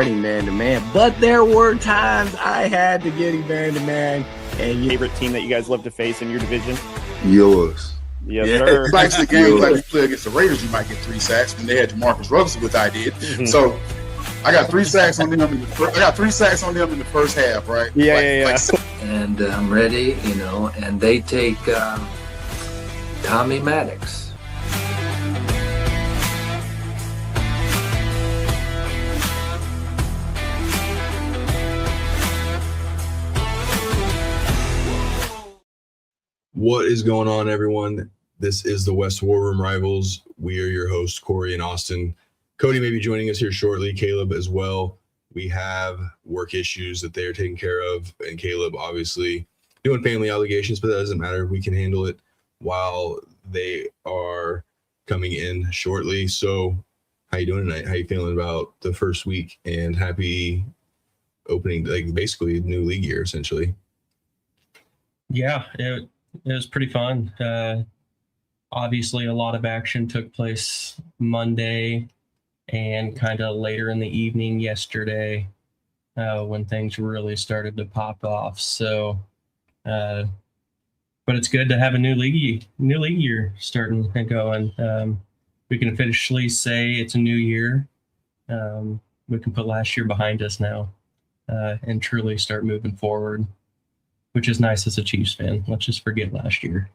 starting man-to-man, but there were times I had to get him man-to-man. And favorite team that you guys love to face in your division? Yours. Yes, sir. Like the games like we play against the Raiders, you might get 3 sacks when they had Demarcus Russell, which I did. So I got 3 sacks on them. I got 3 sacks on them in the first half, right? Yeah. And I'm ready, and they take Tommy Maddox. What is going on, everyone? This is the West War Room Rivals. We are your hosts, Corey and Austin. Cody may be joining us here shortly, Caleb as well. We have work issues that they are taking care of, and Caleb obviously doing family obligations, but that doesn't matter. We can handle it while they are coming in shortly. So how you doing tonight? How you feeling about the first week and happy opening, like basically new league year, essentially? Yeah, it was pretty fun. Obviously, a lot of action took place Monday and kind of later in the evening yesterday when things really started to pop off. So, but it's good to have a new league year starting and going. We can officially say it's a new year. We can put last year behind us now and truly start moving forward, which is nice as a Chiefs fan. Let's just forget last year.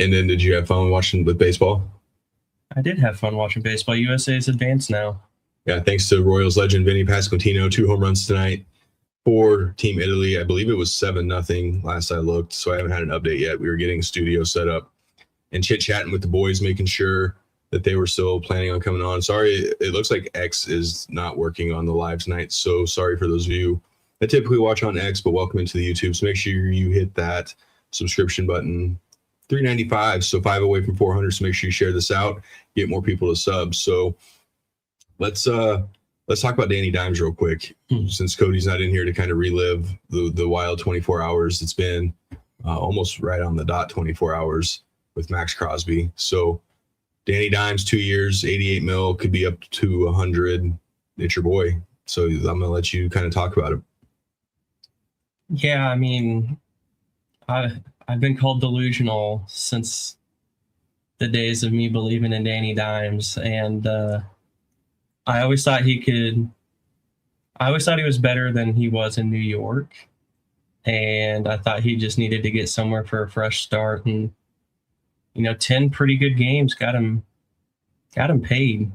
And then did you have fun watching with baseball? I did have fun watching baseball. USA is advanced now. Yeah, thanks to Royals legend Vinny Pasquantino, 2 home runs tonight for Team Italy. I believe it was 7-0 last I looked, so I haven't had an update yet. We were getting studio set up and chit-chatting with the boys, making sure that they were still planning on coming on. Sorry, it looks like X is not working on the live tonight, so sorry for those of you that typically watch on X, but welcome into the YouTube. So make sure you hit that subscription button. $3.95, so 5 away from 400. So make sure you share this out, get more people to sub. So let's talk about Danny Dimes real quick, since Cody's not in here to kind of relive the wild 24 hours. It's been almost right on the dot 24 hours with Maxx Crosby. So Danny Dimes, 2 years, 88 mil, could be up to 100. It's your boy. So I'm gonna let you kind of talk about it. Yeah, I mean, I've been called delusional since the days of me believing in Danny Dimes, and I always thought he was better than he was in New York, and I thought he just needed to get somewhere for a fresh start. And 10 pretty good games got him paid.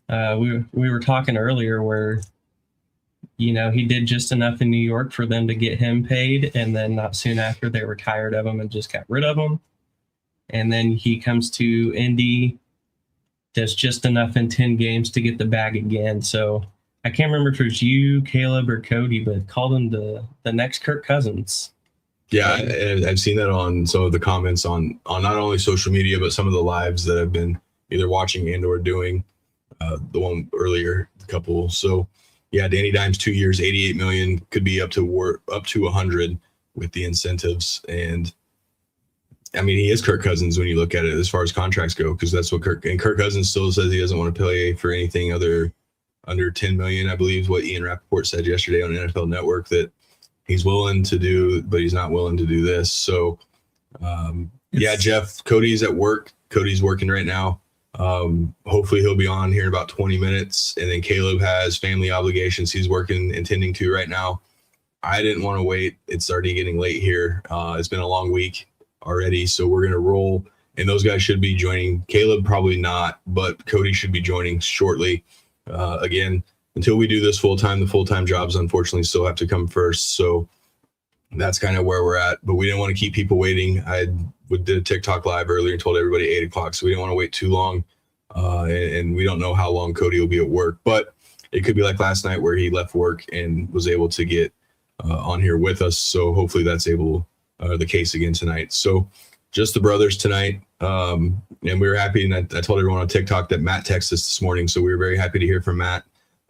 We were talking earlier where he did just enough in New York for them to get him paid, and then not soon after they were tired of him and just got rid of him. And then he comes to Indy, does just enough in 10 games to get the bag again. So I can't remember if it was you, Caleb, or Cody, but called him the next Kirk Cousins. Yeah, and I've seen that on some of the comments on not only social media, but some of the lives that I've been either watching and or doing. The one earlier, the couple. So yeah, Danny Dimes, 2 years, 88 million, could be up to 100 with the incentives. And I mean, he is Kirk Cousins when you look at it as far as contracts go, because that's what Kirk Cousins still says he doesn't want to play for anything under 10 million. I believe what Ian Rappaport said yesterday on NFL Network, that he's willing to do, but he's not willing to do this. So yeah, Jeff, Cody's at work. Cody's working right now. Hopefully he'll be on here in about 20 minutes. And then Caleb has family obligations he's working and tending to right now. I didn't want to wait. It's already getting late here. It's been a long week already, so we're going to roll. And those guys should be joining. Caleb probably not, but Cody should be joining shortly. Again, until we do this full-time, the full-time jobs unfortunately still have to come first. So that's kind of where we're at. But we didn't want to keep people waiting. Did a TikTok live earlier and told everybody 8 o'clock, so we didn't want to wait too long. And we don't know how long Cody will be at work, but it could be like last night where he left work and was able to get on here with us. So hopefully that's the case again tonight. So just the brothers tonight. And we were happy. And I told everyone on TikTok that Matt texted us this morning. So we were very happy to hear from Matt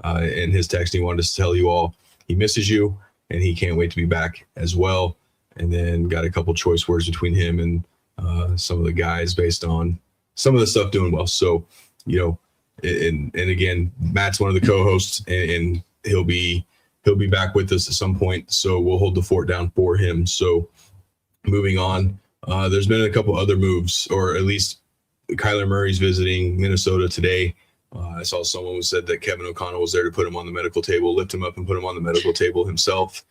and his text. He wanted us to tell you all he misses you and he can't wait to be back as well. And then got a couple choice words between him and some of the guys based on some of the stuff doing well. So, and again, Matt's one of the co-hosts, and he'll be back with us at some point. So we'll hold the fort down for him. So moving on, there's been a couple other moves, or at least Kyler Murray's visiting Minnesota today. I saw someone who said that Kevin O'Connell was there to put him on the medical table, lift him up and put him on the medical table himself.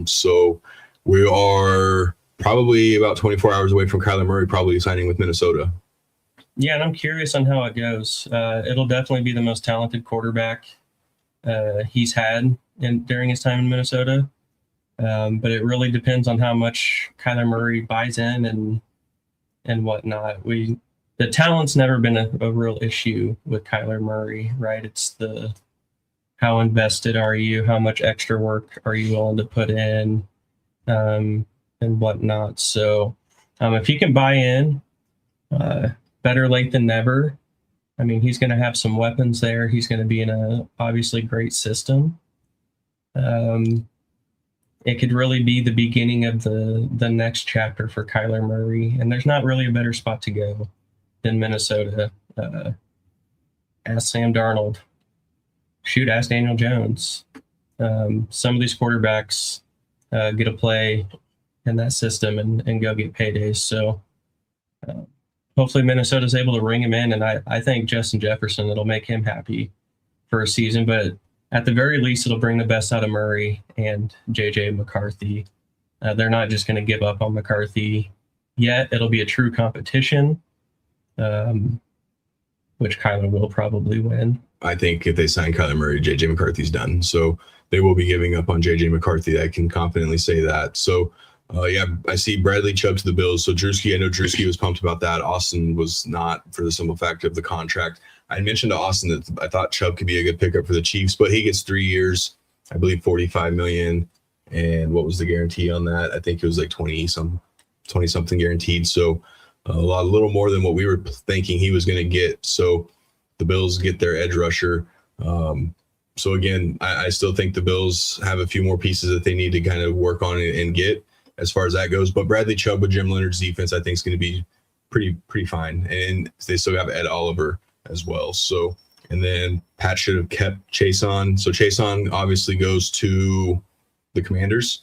So we are probably about 24 hours away from Kyler Murray probably signing with Minnesota. Yeah, and I'm curious on how it goes. It'll definitely be the most talented quarterback he's had during his time in Minnesota. But it really depends on how much Kyler Murray buys in and whatnot. The talent's never been a real issue with Kyler Murray, right? It's how invested are you? How much extra work are you willing to put in, and whatnot. So if you can buy in, better late than never. I mean, he's going to have some weapons there. He's going to be in a obviously great system. It could really be the beginning of the next chapter for Kyler Murray, and there's not really a better spot to go than Minnesota. Ask Sam Darnold. Shoot, ask Daniel Jones. Some of these quarterbacks get to play in that system and go get paydays. So hopefully Minnesota's able to ring him in, and I think Justin Jefferson, it'll make him happy for a season. But at the very least, it'll bring the best out of Murray and J.J. McCarthy. They're not just going to give up on McCarthy yet. It'll be a true competition, which Kyler will probably win. I think if they sign Kyler Murray, J.J. McCarthy's done. So they will be giving up on J.J. McCarthy. I can confidently say that. So, I see Bradley Chubb to the Bills. So Drewski, I know Drewski was pumped about that. Austin was not, for the simple fact of the contract. I mentioned to Austin that I thought Chubb could be a good pickup for the Chiefs, but he gets 3 years, I believe $45 million. And what was the guarantee on that? I think it was like 20 something guaranteed. So a little more than what we were thinking he was going to get. So the Bills get their edge rusher. So again, I still think the Bills have a few more pieces that they need to kind of work on and get as far as that goes. But Bradley Chubb with Jim Leonard's defense, I think, is going to be pretty fine. And they still have Ed Oliver as well. So, and then Pat should have kept Chason. So Chason obviously goes to the Commanders.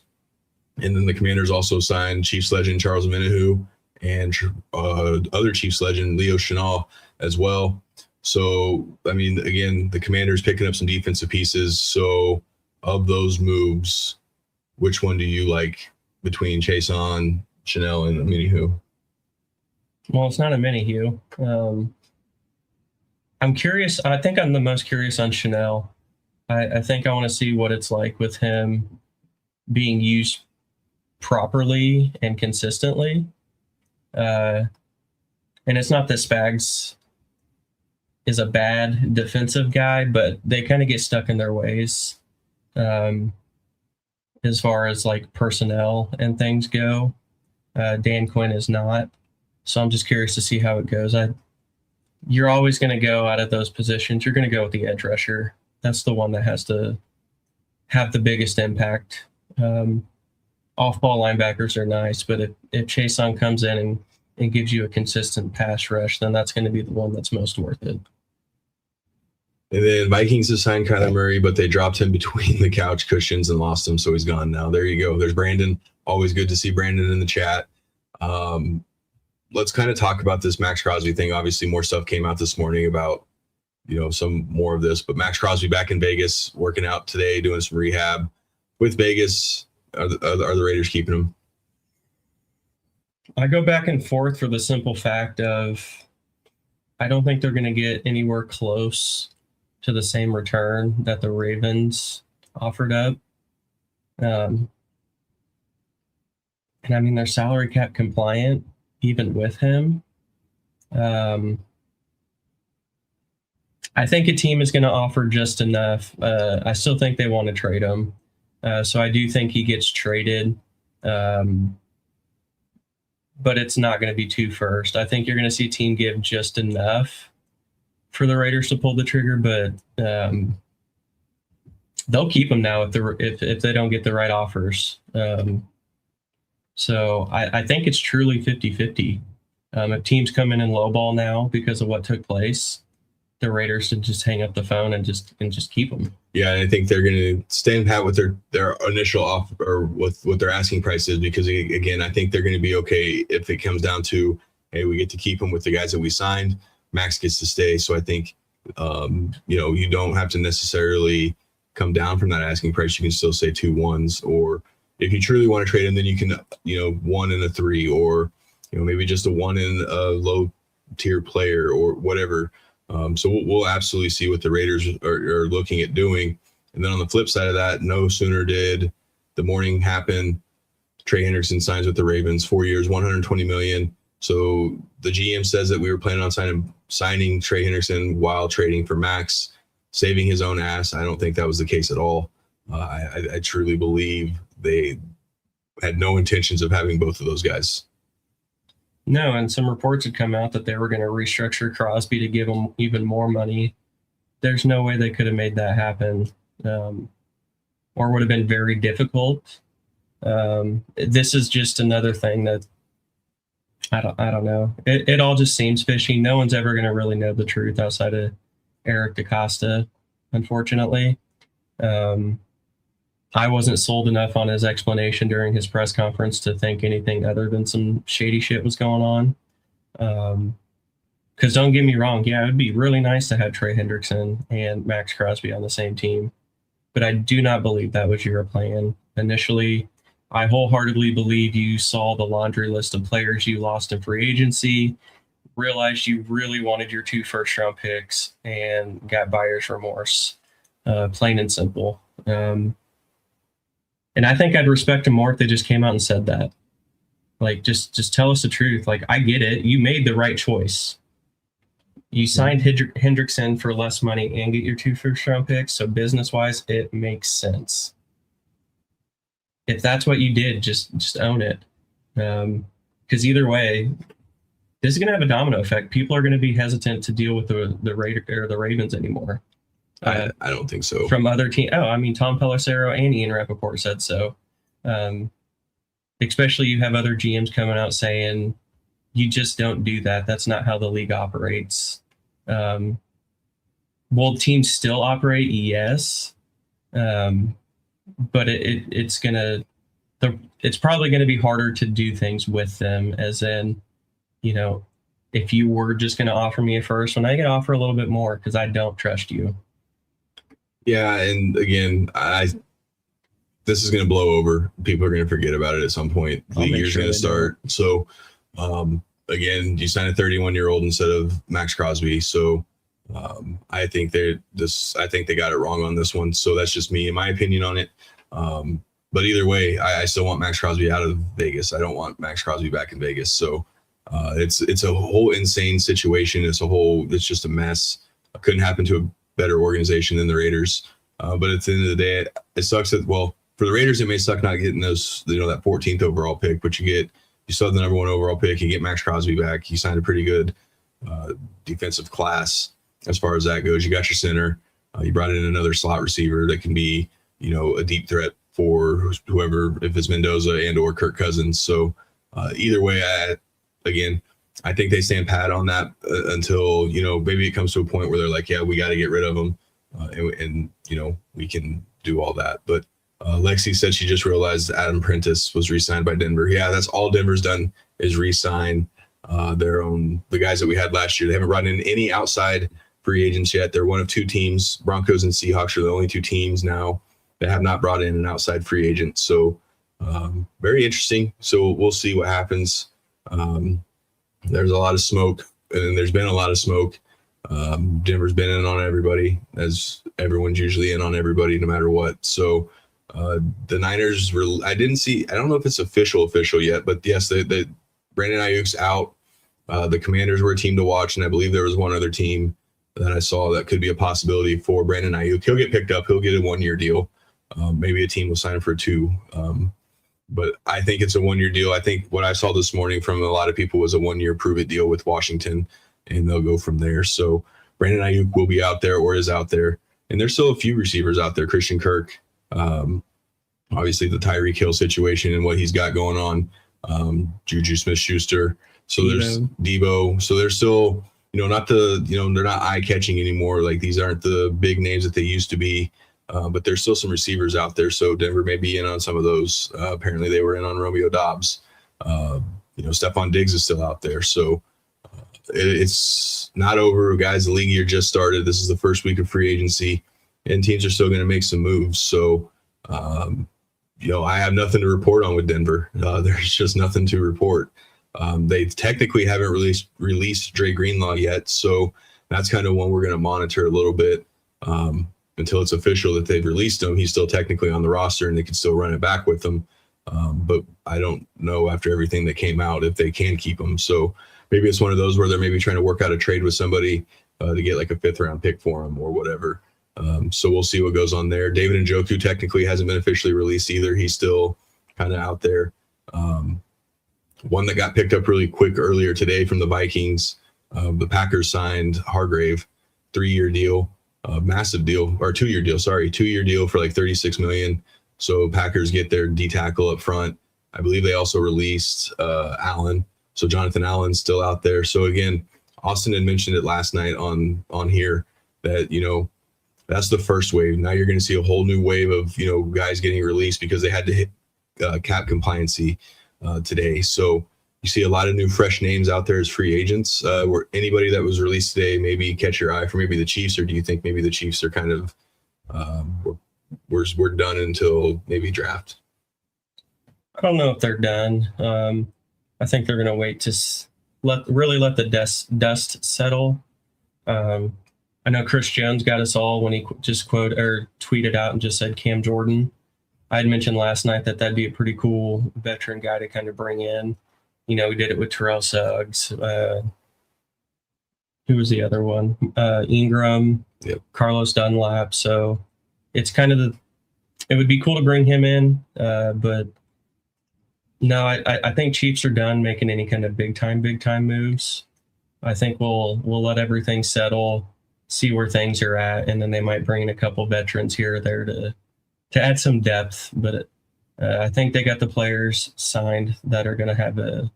And then the Commanders also signed Chiefs legend Charles Omenihu and other Chiefs legend Leo Chenal as well. So, I mean, again, the Commanders picking up some defensive pieces. So, of those moves, which one do you like between Chason, Chanel, and Omenihu? Well, it's not Omenihu. I'm curious. I think I'm the most curious on Chanel. I think I want to see what it's like with him being used properly and consistently. And it's not that Spags is a bad defensive guy, but they kind of get stuck in their ways as far as like personnel and things go. Dan Quinn is not. So I'm just curious to see how it goes. You're always going to go out of those positions. You're going to go with the edge rusher. That's the one that has to have the biggest impact. Off-ball linebackers are nice, but if Chason comes in and gives you a consistent pass rush, then that's going to be the one that's most worth it. And then Vikings have signed Kyler Murray, but they dropped him between the couch cushions and lost him, so he's gone now. There you go. There's Brandon. Always good to see Brandon in the chat. Let's kind of talk about this Maxx Crosby thing. Obviously, more stuff came out this morning about, some more of this. But Maxx Crosby back in Vegas, working out today, doing some rehab with Vegas. Are the Raiders keeping him? I go back and forth for the simple fact of I don't think they're going to get anywhere close to the same return that the Ravens offered up. And I mean, they're salary cap compliant even with him. I think a team is going to offer just enough. I still think they want to trade him. So I do think he gets traded. But it's not going to be 2 first. I think you're going to see a team give just enough for the Raiders to pull the trigger, but they'll keep him now if they don't get the right offers. So I think it's truly 50-50. If teams come in and lowball now because of what took place, the Raiders to just hang up the phone and just keep him. Yeah, and I think they're going to stand pat with their initial offer or with what their asking price is, because again, I think they're going to be okay if it comes down to, hey, we get to keep him with the guys that we signed. Maxx gets to stay, so I think you don't have to necessarily come down from that asking price. You can still say 2 1s, or if you truly want to trade him, then you can 1 and a 3, or maybe just a 1 and a low tier player or whatever. So we'll absolutely see what the Raiders are looking at doing. And then on the flip side of that, no sooner did the morning happen, Trey Hendrickson signs with the Ravens, 4 years, $120 million. So the GM says that we were planning on signing Trey Hendrickson while trading for Maxx, saving his own ass. I don't think that was the case at all. I truly believe they had no intentions of having both of those guys. No, and some reports had come out that they were going to restructure Crosby to give him even more money. There's no way they could have made that happen, or would have been very difficult. This is just another thing that I don't know. It all just seems fishy. No one's ever going to really know the truth outside of Eric DaCosta, unfortunately. I wasn't sold enough on his explanation during his press conference to think anything other than some shady shit was going on. Because don't get me wrong, yeah, it would be really nice to have Trey Hendrickson and Maxx Crosby on the same team. But I do not believe that was your plan. Initially, I wholeheartedly believe you saw the laundry list of players you lost in free agency, realized you really wanted your 2 first-round picks, and got buyer's remorse, plain and simple. And I think I'd respect them more if they just came out and said that. Like, just tell us the truth. Like, I get it. You made the right choice. You signed Hendrickson for less money and get your 2 first-round picks, so business-wise, it makes sense. If that's what you did, just own it. Because either way, this is going to have a domino effect. People are going to be hesitant to deal with the Ravens anymore. I don't think so. From other teams. Oh, I mean, Tom Pelissero and Ian Rappaport said so. Especially you have other GMs coming out saying, you just don't do that. That's not how the league operates. Will teams still operate? Yes. But it's probably going to be harder to do things with them, as in, if you were just going to offer me a first, when I get offer a little bit more, because I don't trust you. Yeah, and again, this is going to blow over. People are going to forget about it at some point. The year's going to start. So, again, you sign a 31-year-old instead of Maxx Crosby. So, I think they got it wrong on this one. So that's just me, in my opinion on it. But either way, I still want Maxx Crosby out of Vegas. I don't want Maxx Crosby back in Vegas. So, it's a whole insane situation. It's just a mess. It couldn't happen to a better organization than the Raiders. But at the end of the day, it sucks that, well, for the Raiders, it may suck not getting those, that 14th overall pick, but you still have the number 1 overall pick. You get Maxx Crosby back. He signed a pretty good defensive class as far as that goes. You got your center. You brought in another slot receiver that can be, a deep threat for whoever, if it's Mendoza and or Kirk Cousins. So either way, I think they stand pat on that until, maybe it comes to a point where they're like, yeah, we got to get rid of them. And we can do all that. But Lexi said she just realized Adam Prentice was re-signed by Denver. Yeah, that's all Denver's done is re-sign the guys that we had last year. They haven't brought in any outside free agents yet. They're one of 2 teams. Broncos and Seahawks are the only 2 teams now that have not brought in an outside free agent. So very interesting. So we'll see what happens. There's a lot of smoke, and there's been a lot of smoke. Denver's been in on everybody, as everyone's usually in on everybody no matter what. So the Niners I don't know if it's official yet, but yes, the Brandon Ayuk's out. The Commanders were a team to watch, and I believe there was one other team that I saw that could be a possibility for Brandon Ayuk. He'll get picked up. He'll get a 1-year deal. Maybe a team will sign him for 2. But I think it's a 1-year deal. I think what I saw this morning from a lot of people was a 1-year prove-it deal with Washington, and they'll go from there. So Brandon Ayuk will be out there or is out there. And there's still a few receivers out there. Christian Kirk, obviously the Tyreek Hill situation and what he's got going on. Juju Smith-Schuster. So there's Debo. So there's still not the, they're not eye catching anymore. Like these aren't the big names that they used to be, but there's still some receivers out there. So Denver may be in on some of those. Apparently they were in on Romeo Dobbs. Stephon Diggs is still out there. So it's not over, guys. The league year just started. This is the first week of free agency, and teams are still going to make some moves. So, I have nothing to report on with Denver. There's just nothing to report. They technically haven't released Dre Greenlaw yet, so that's kind of one we're going to monitor a little bit until it's official that they've released him. He's still technically on the roster, and they can still run it back with him. But I don't know after everything that came out if they can keep him. So maybe it's one of those where they're maybe trying to work out a trade with somebody to get like a 5th-round pick for him or whatever. So we'll see what goes on there. David Njoku technically hasn't been officially released either. He's still kind of out there. One that got picked up really quick earlier today from the Vikings, the Packers signed Hargrave, 3-year deal, massive deal, or 2-year deal, 2-year deal for like $36 million. So Packers get their D tackle up front. I believe they also released Allen. So Jonathan Allen's still out there. So again, Austin had mentioned it last night on here that, that's the first wave. Now you're going to see a whole new wave of, guys getting released because they had to hit cap compliancy today. So you see a lot of new fresh names out there as free agents. Were anybody that was released today maybe catch your eye for maybe the Chiefs, or do you think maybe the Chiefs are kind of we're done until maybe draft? I don't know if they're done. I think they're going to wait to let the dust settle. I know Chris Jones got us all when he just tweeted out and just said Cam Jordan. I had mentioned last night that that'd be a pretty cool veteran guy to kind of bring in. We did it with Terrell Suggs. Who was the other one? Ingram, yep. Carlos Dunlap. So it's kind of it would be cool to bring him in. But no, I think Chiefs are done making any kind of big time moves. I think we'll let everything settle, see where things are at, and then they might bring in a couple veterans here or there to add some depth. But I think they got the players signed that are going to have a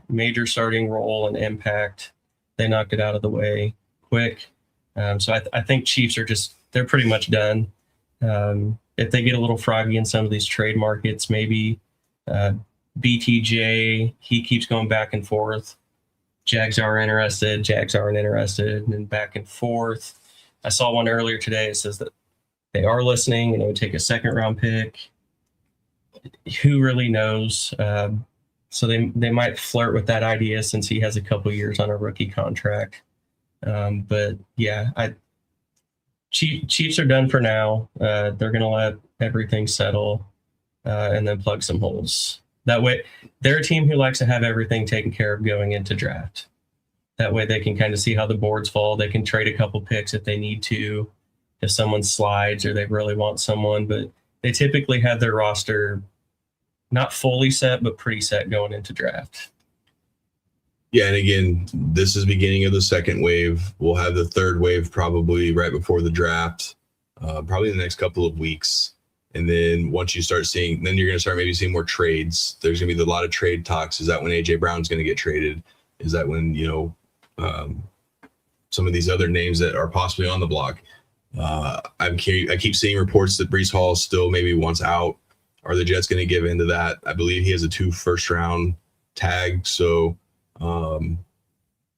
major starting role and impact. They knocked it out of the way quick. So I think Chiefs they're pretty much done. If they get a little froggy in some of these trade markets, maybe BTJ, he keeps going back and forth. Jags are interested, Jags aren't interested, and back and forth. I saw one earlier today. It says that they are listening and it would take a 2nd-round pick. Who really knows? So they might flirt with that idea since he has a couple years on a rookie contract. But yeah, Chiefs are done for now. They're going to let everything settle and then plug some holes. That way, they're a team who likes to have everything taken care of going into draft. That way they can kind of see how the boards fall. They can trade a couple picks if they need to, if someone slides or they really want someone. But they typically have their roster not fully set, but pretty set going into draft. Yeah, and again, this is beginning of the 2nd wave. We'll have the 3rd wave probably right before the draft, probably the next couple of weeks. And then once you start seeing, then you're going to start maybe seeing more trades. There's going to be a lot of trade talks. Is that when A.J. Brown's going to get traded? Is that when, some of these other names that are possibly on the block? I keep seeing reports that Breece Hall still maybe wants out. Are the Jets going to give into that? I believe he has a 2 first-round tag, so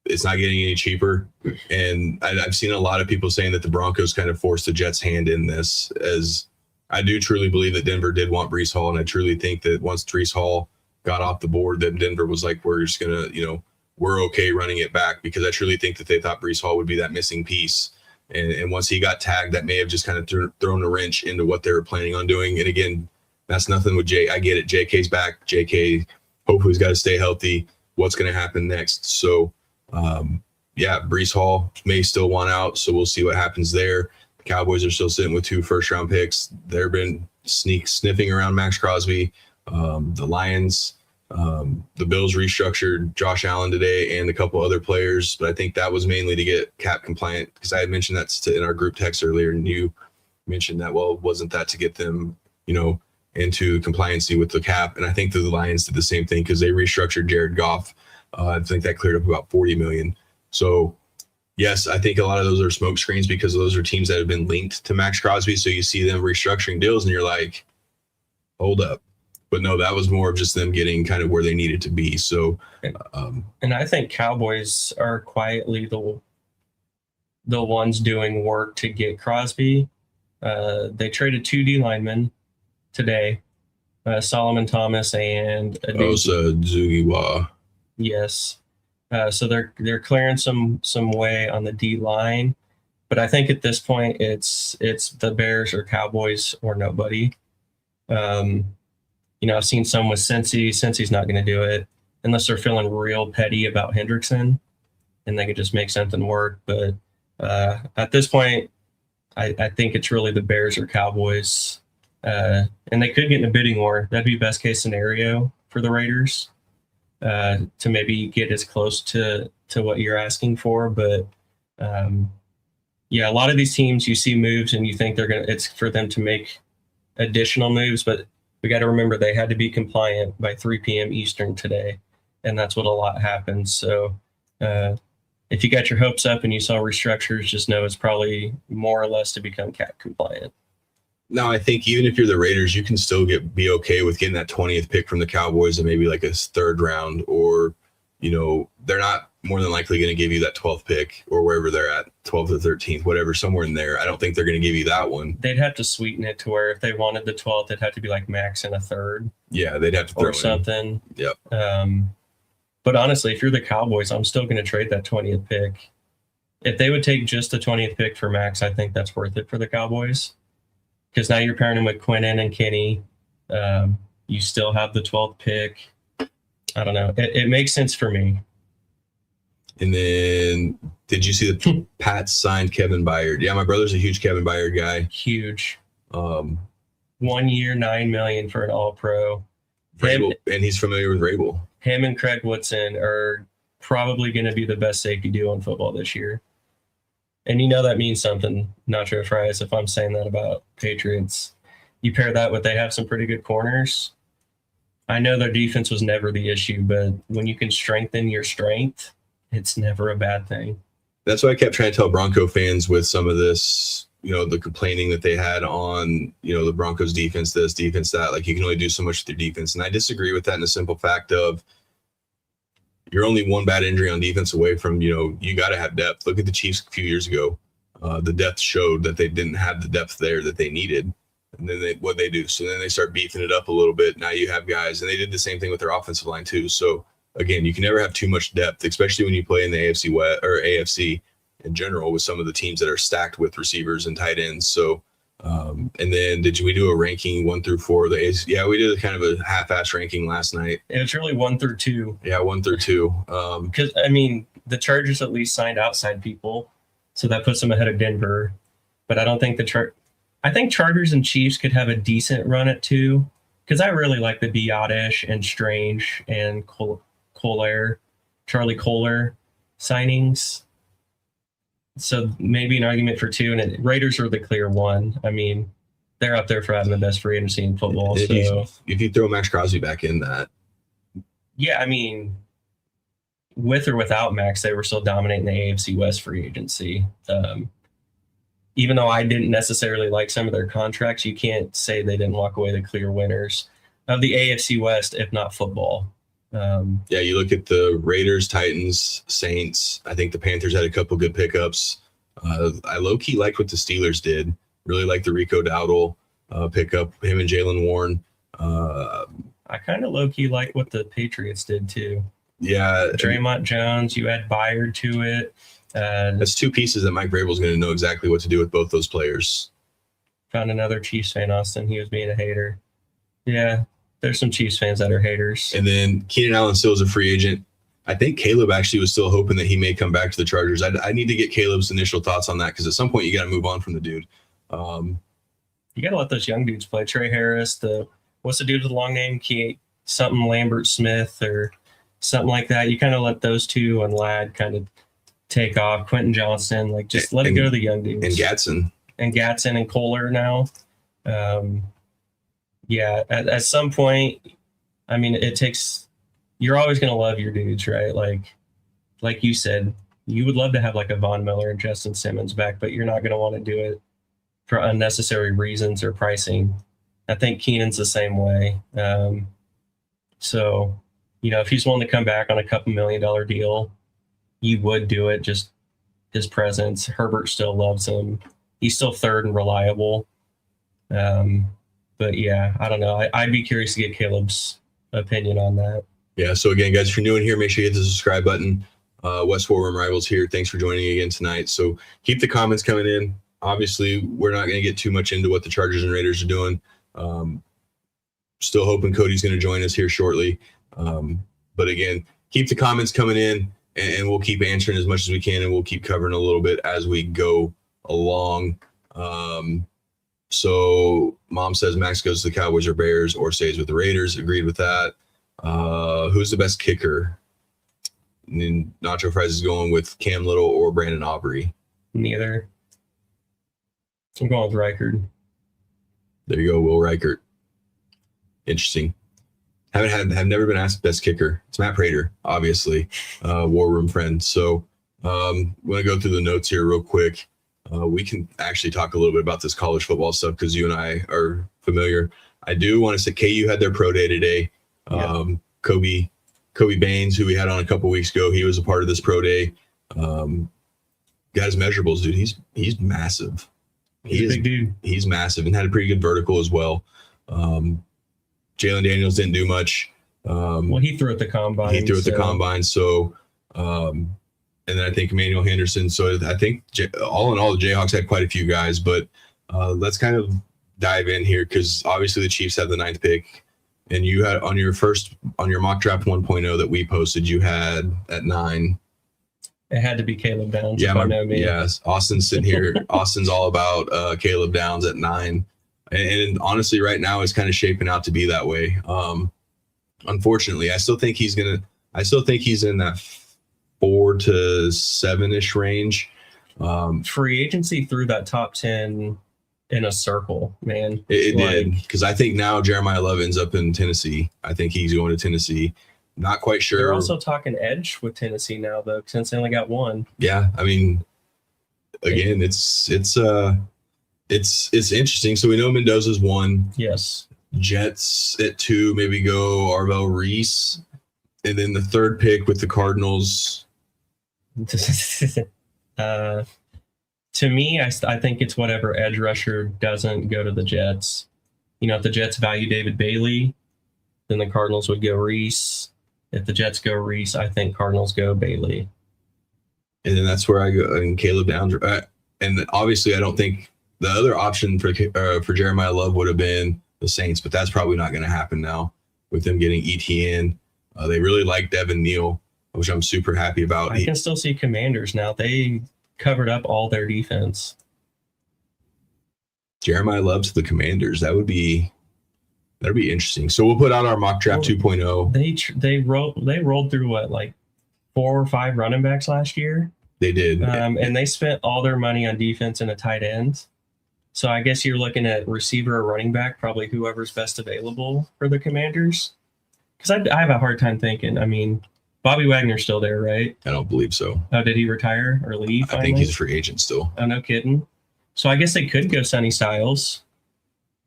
it's not getting any cheaper. And I've seen a lot of people saying that the Broncos kind of forced the Jets' hand in this, as I do truly believe that Denver did want Breece Hall, and I truly think that once Breece Hall got off the board, that Denver was like, we're just going to, we're okay running it back, because I truly think that they thought Breece Hall would be that missing piece. And once he got tagged, that may have just kind of thrown a wrench into what they were planning on doing. And again, that's nothing with Jay. I get it. JK's back. JK hopefully he's got to stay healthy. What's going to happen next? So, Breece Hall may still want out, so we'll see what happens there. The Cowboys are still sitting with 2 first-round picks. They've been sniffing around Maxx Crosby. The Lions, the Bills restructured Josh Allen today and a couple other players, but I think that was mainly to get cap compliant, because I had mentioned that in our group text earlier, and you mentioned that, well, wasn't that to get them, into compliancy with the cap? And I think that the Lions did the same thing, because they restructured Jared Goff. I think that cleared up about $40 million. So yes, I think a lot of those are smoke screens because those are teams that have been linked to Max Crosby. So you see them restructuring deals and you're like, hold up. But no, that was more of just them getting kind of where they needed to be. So, and I think Cowboys are quietly the ones doing work to get Crosby. They traded 2 D linemen today, Solomon Thomas and Osa Zugiwa. Yes. So they're clearing some way on the D line, but I think at this point it's the Bears or Cowboys or nobody. I've seen some with Cincy. Cincy's not going to do it unless they're feeling real petty about Hendrickson, and they could just make something work. But at this point, I think it's really the Bears or Cowboys, and they could get in a bidding war. That'd be best case scenario for the Raiders. To maybe get as close to what you're asking for. But a lot of these teams you see moves and you think it's for them to make additional moves, but we got to remember they had to be compliant by 3 p.m. Eastern today. And that's what a lot happens. So if you got your hopes up and you saw restructures, just know it's probably more or less to become cap compliant. Now, I think even if you're the Raiders, you can still be okay with getting that 20th pick from the Cowboys and maybe like a 3rd round, or, they're not more than likely going to give you that 12th pick or wherever they're at, 12th or 13th, whatever, somewhere in there. I don't think they're going to give you that one. They'd have to sweeten it to where if they wanted the 12th, it'd have to be like Maxx and a 3rd. Yeah, they'd have to throw or something. Yep. But honestly, if you're the Cowboys, I'm still going to trade that 20th pick. If they would take just the 20th pick for Maxx, I think that's worth it for the Cowboys. Because now you're pairing him with Quinnen and Kenny. You still have the 12th pick. I don't know. It makes sense for me. And then, did you see the Pats signed Kevin Byard? Yeah, my brother's a huge Kevin Byard guy. Huge. 1 year, $9 million for an All-Pro. And he's familiar with Rabel. Him and Craig Woodson are probably going to be the best safety duo in football this year. And that means something, Nacho Fries, if I'm saying that about Patriots. You pair that with they have some pretty good corners. I know their defense was never the issue, but when you can strengthen your strength, it's never a bad thing. That's what I kept trying to tell Bronco fans with some of this, the complaining that they had on, the Broncos defense, this, defense, that. Like, you can only do so much with your defense. And I disagree with that in the simple fact of you're only one bad injury on defense away from, you got to have depth. Look at the Chiefs a few years ago. The depth showed that they didn't have the depth there that they needed. And then what they do. So then they start beefing it up a little bit. Now you have guys, and they did the same thing with their offensive line too. So again, you can never have too much depth, especially when you play in the AFC West or AFC in general with some of the teams that are stacked with receivers and tight ends. So, and then we do a ranking 1 through 4? Yeah, we did kind of a half-ass ranking last night. It was really 1 through 2. Yeah, 1 through 2. Because the Chargers at least signed outside people, so that puts them ahead of Denver. But I don't think I think Chargers and Chiefs could have a decent run at 2, because I really like the Biotish and Strange and Charlie Kohler signings. So maybe an argument for 2, and Raiders are the clear 1. They're up there for having the best free agency in football. If you throw Max Crosby back in that. Yeah, with or without Max, they were still dominating the AFC West free agency. Even though I didn't necessarily like some of their contracts, you can't say they didn't walk away the clear winners of the AFC West, if not football. Yeah, you look at the Raiders, Titans, Saints. I think the Panthers had a couple good pickups. I low-key liked what the Steelers did. Really like the Rico Dowdle pickup, him and Jalen Warren. I kind of low-key like what the Patriots did too. Yeah. Draymond Jones, you add Byard to it. That's 2 pieces that Mike Vrabel's going to know exactly what to do with both those players. Found another Chiefs fan, Austin. He was being a hater. Yeah, there's some Chiefs fans that are haters. And then Keenan Allen still is a free agent. I think Caleb actually was still hoping that he may come back to the Chargers. I need to get Caleb's initial thoughts on that, because at some point you got to move on from the dude. You got to let those young dudes play. Trey Harris, what's the dude with the long name? Something Lambert Smith or something like that. You kind of let those 2 and Ladd kind of take off. Quentin Johnson, let it go to the young dudes. And Gatson and Kohler now. Yeah, at some point, it takes. You're always going to love your dudes, right? Like you said, you would love to have like a Von Miller and Justin Simmons back, but you're not going to want to do it for unnecessary reasons or pricing. I think Keenan's the same way. So, if he's willing to come back on a couple $1 million deal, you would do it. Just his presence. Herbert still loves him. He's still third and reliable. But yeah, I don't know. I'd be curious to get Caleb's opinion on that. Yeah. So again, guys, if you're new in here, make sure you hit the subscribe button. West War Room Rivals here. Thanks for joining again tonight. So keep the comments coming in. Obviously, we're not going to get too much into what the Chargers and Raiders are doing. Still hoping Cody's going to join us here shortly. But again, keep the comments coming in, and we'll keep answering as much as we can, and we'll keep covering a little bit as we go along. So Mom says Maxx goes to the Cowboys or Bears or stays with the Raiders. Agreed with that. Who's the best kicker? And then Nacho Fries is going with Cam Little or Brandon Aubrey. Neither. I'm going with Reichard. There you go, Will Reichert. Interesting. Have never been asked best kicker. It's Matt Prater, obviously, War Room friend. So I'm going to go through the notes here real quick. We can actually talk a little bit about this college football stuff because you and I are familiar. I do want to say KU had their pro day today. Kobe Baines, who we had on a couple weeks ago, he was a part of this pro day. Got his measurables, dude. He's massive. He's a big dude. He's massive and had a pretty good vertical as well. Jalen Daniels didn't do much. Well, he threw at the combine. So, and then I think Emmanuel Henderson. So I think all in all, the Jayhawks had quite a few guys. But let's kind of dive in here because obviously the Chiefs have the 9th pick. And you had on your mock draft 1.0 that we posted, you had at 9. It had to be Caleb Downs. Yeah, if I know me. Yes. Austin's sitting here. Austin's all about Caleb Downs at 9. And honestly, right now it's kind of shaping out to be that way. Unfortunately, I still think he's in that 4 to 7-ish range. Free agency threw that top 10 in a circle, man. It did, because I think now Jeremiah Love ends up in Tennessee. I think he's going to Tennessee. Not quite sure. They're also talking edge with Tennessee now, though, since they only got one. Yeah, I mean, again, it's interesting. So we know Mendoza's 1. Yes. Jets at 2, maybe go Arvell Reese, and then the 3rd pick with the Cardinals. To me, I think it's whatever edge rusher doesn't go to the Jets. If the Jets value David Bailey, then the Cardinals would go Reese. If the Jets go Reese, I think Cardinals go Bailey. And then that's where I go. And Caleb Downs. And obviously, I don't think the other option for Jeremiah Love would have been the Saints, but that's probably not going to happen now with them getting ETN. They really like Devin Neal, which I'm super happy about. I can still see Commanders now. They covered up all their defense. Jeremiah Love to the Commanders. That'd be interesting. So we'll put out our mock draft 2.0. They rolled through what, like 4 or 5 running backs last year. They did, and they spent all their money on defense and a tight end. So I guess you're looking at receiver or running back, probably whoever's best available for the Commanders. Because I have a hard time thinking. I mean, Bobby Wagner's still there, right? I don't believe so. Oh, did he retire or leave? I think he's a free agent still. Oh, no kidding. So I guess they could go Sonny Styles.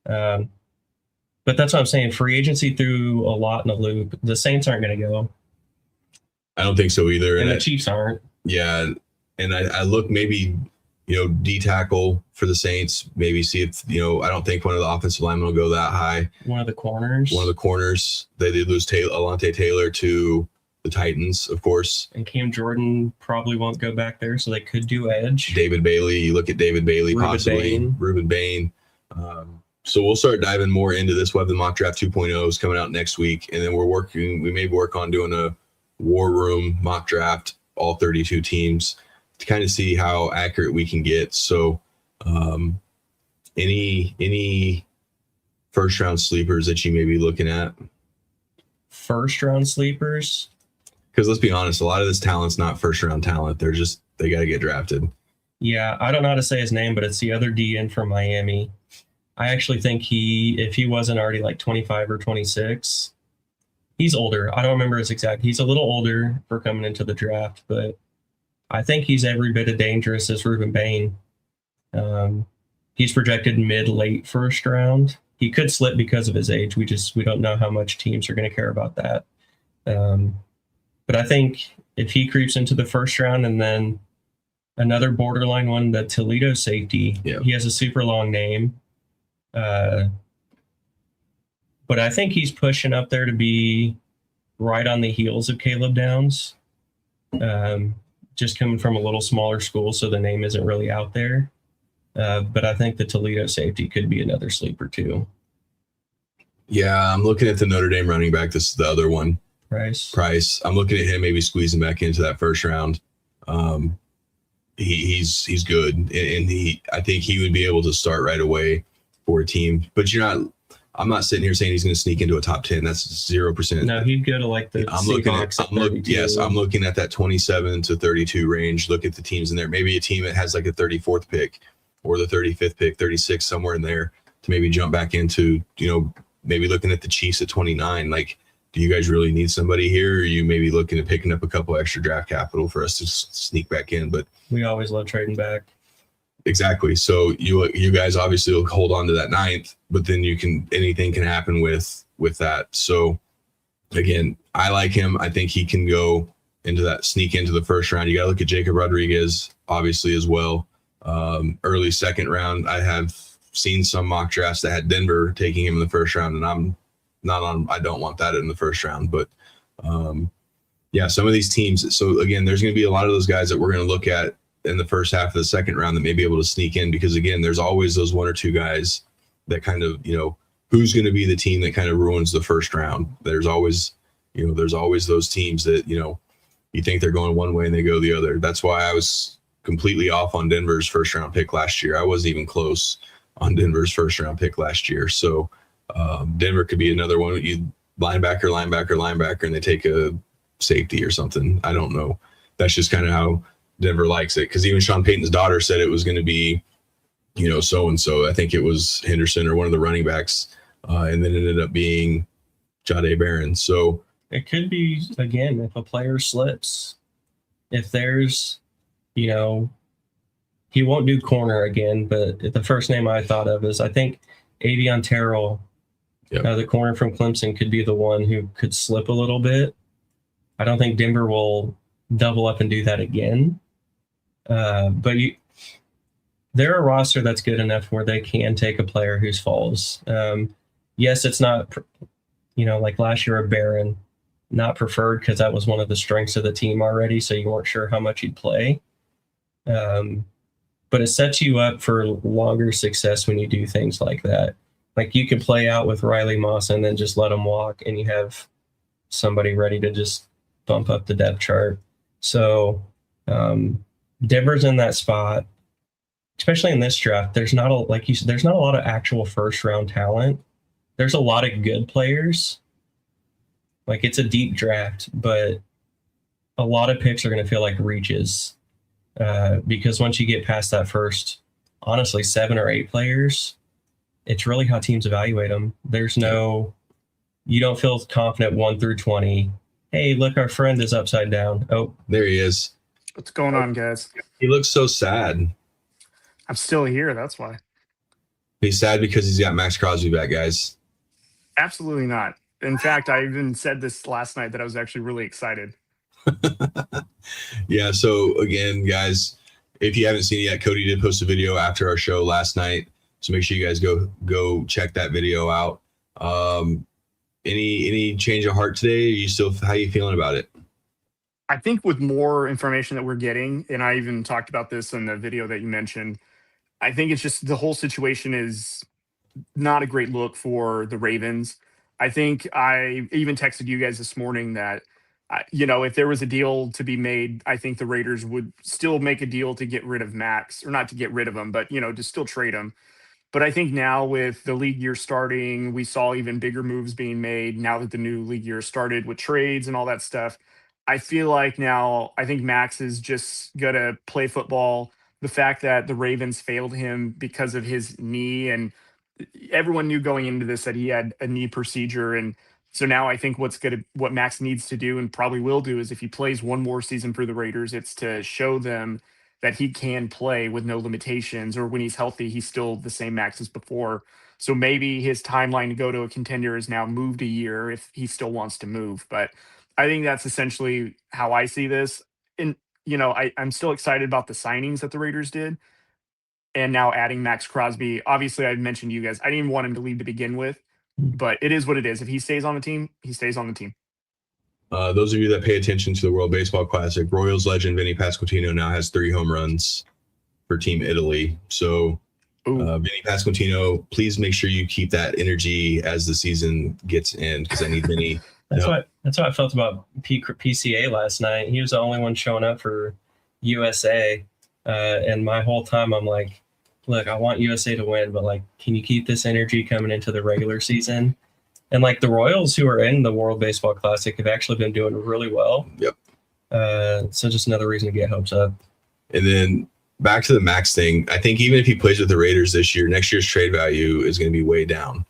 But that's what I'm saying. Free agency threw a lot in the loop. The Saints aren't going to go. I don't think so either. And the Chiefs aren't. Yeah. And I look maybe, D tackle for the Saints, maybe see if, I don't think one of the offensive linemen will go that high. One of the corners. They did lose Alontae Taylor to the Titans, of course. And Cam Jordan probably won't go back there, so they could do edge. David Bailey. You look at David Bailey, possibly. Ruben Bain. So we'll start diving more into this. We'll have the mock draft 2.0 is coming out next week. And then we may work on doing a war room mock draft, all 32 teams, to kind of see how accurate we can get. So any first round sleepers that you may be looking at? First round sleepers? Because let's be honest, a lot of this talent's not first round talent. They got to get drafted. Yeah, I don't know how to say his name, but it's the other DN from Miami. I actually think if he wasn't already like 25 or 26, he's older. I don't remember his exact. He's a little older for coming into the draft, but I think he's every bit as dangerous as Ruben Bain. He's projected mid-late first round. He could slip because of his age. We don't know how much teams are going to care about that. But I think if he creeps into the first round, and then another borderline one, the Toledo safety, he has a super long name. But I think he's pushing up there to be right on the heels of Caleb Downs. Just coming from a little smaller school, so the name isn't really out there. But I think the Toledo safety could be another sleeper too. Yeah, I'm looking at the Notre Dame running back. This is the other one. Price. I'm looking at him maybe squeezing back into that first round. He's good, and I think he would be able to start right away for a team. But I'm not sitting here saying he's going to sneak into a top 10. That's 0%. No, he'd go to like the Seahawks. I'm looking at that 27 to 32 range. Look at the teams in there. Maybe a team that has like a 34th pick or the 35th pick, 36, somewhere in there, to maybe jump back into, maybe looking at the Chiefs at 29. Like, do you guys really need somebody here? Or are you maybe looking at picking up a couple extra draft capital for us to sneak back in? But we always love trading back. Exactly. So you guys obviously will hold on to that 9th, but then anything can happen with that. So again, I like him. I think he can sneak into the first round. You got to look at Jacob Rodriguez, obviously, as well. Early second round. I have seen some mock drafts that had Denver taking him in the first round, and I'm not on. I don't want that in the first round, but some of these teams. So again, there's going to be a lot of those guys that we're going to look at in the first half of the second round that may be able to sneak in, because again, there's always those one or two guys that kind of, who's going to be the team that kind of ruins the first round. There's always those teams that, you think they're going one way and they go the other. That's why I was completely off on Denver's first round pick last year. I wasn't even close on Denver's first round pick last year. So Denver could be another one. You linebacker, and they take a safety or something. I don't know. That's just kind of how Denver likes it, because even Sean Payton's daughter said it was going to be, so-and-so. I think it was Henderson or one of the running backs, and then it ended up being Jahdae Barron. So it could be, again, if a player slips, if there's, he won't do corner again, but the first name I thought of is, I think Avion Terrell, the corner from Clemson, could be the one who could slip a little bit. I don't think Denver will double up and do that again. But they're a roster that's good enough where they can take a player who falls. Yes, it's not, like last year, a Barron, not preferred because that was one of the strengths of the team already, so you weren't sure how much he'd play. But it sets you up for longer success when you do things like that. Like, you can play out with Riley Moss and then just let him walk, and you have somebody ready to just bump up the depth chart. So Denver's in that spot, especially in this draft. There's not there's not a lot of actual first round talent. There's a lot of good players. Like, it's a deep draft, but a lot of picks are going to feel like reaches, because once you get past that first, honestly, 7 or 8 players, it's really how teams evaluate them. You don't feel confident 1 through 20. Hey, look, our friend is upside down. Oh, there he is. What's going on, guys? He looks so sad. I'm still here. That's why. He's sad because he's got Maxx Crosby back, guys. Absolutely not. In fact, I even said this last night that I was actually really excited. Yeah. So again, guys, if you haven't seen it yet, Cody did post a video after our show last night. So make sure you guys go check that video out. Any change of heart today? How are you feeling about it? I think with more information that we're getting, and I even talked about this in the video that you mentioned, I think it's just the whole situation is not a great look for the Ravens. I think I even texted you guys this morning that, if there was a deal to be made, I think the Raiders would still make a deal to get rid of Maxx, or not to get rid of him, but, to still trade him. But I think now with the league year starting, we saw even bigger moves being made now that the new league year started with trades and all that stuff. I feel like now I think Maxx is just going to play football. The fact that the Ravens failed him because of his knee, and everyone knew going into this that he had a knee procedure, and So now I think what Max needs to do and probably will do is if he plays one more season for the Raiders, it's to show them that he can play with no limitations, or when he's healthy, he's still the same Max as before. So maybe his timeline to go to a contender is now moved a year if he still wants to move. But I think that's essentially how I see this. And, I'm still excited about the signings that the Raiders did. And now adding Max Crosby. Obviously, I mentioned to you guys, I didn't even want him to leave to begin with. But it is what it is. If he stays on the team, he stays on the team. Those of you that pay attention to the World Baseball Classic, Royals legend Vinny Pasquantino now has 3 home runs for Team Italy. So, Vinny Pasquantino, please make sure you keep that energy as the season gets in, because I need Vinny. That's what I felt about PCA last night. He was the only one showing up for USA, and my whole time I'm like, look, I want USA to win, but like, can you keep this energy coming into the regular season? And like the Royals, who are in the World Baseball Classic, have actually been doing really well. Yep. So just another reason to get hopes up. And then back to the Max thing. I think even if he plays with the Raiders this year, next year's trade value is going to be way down.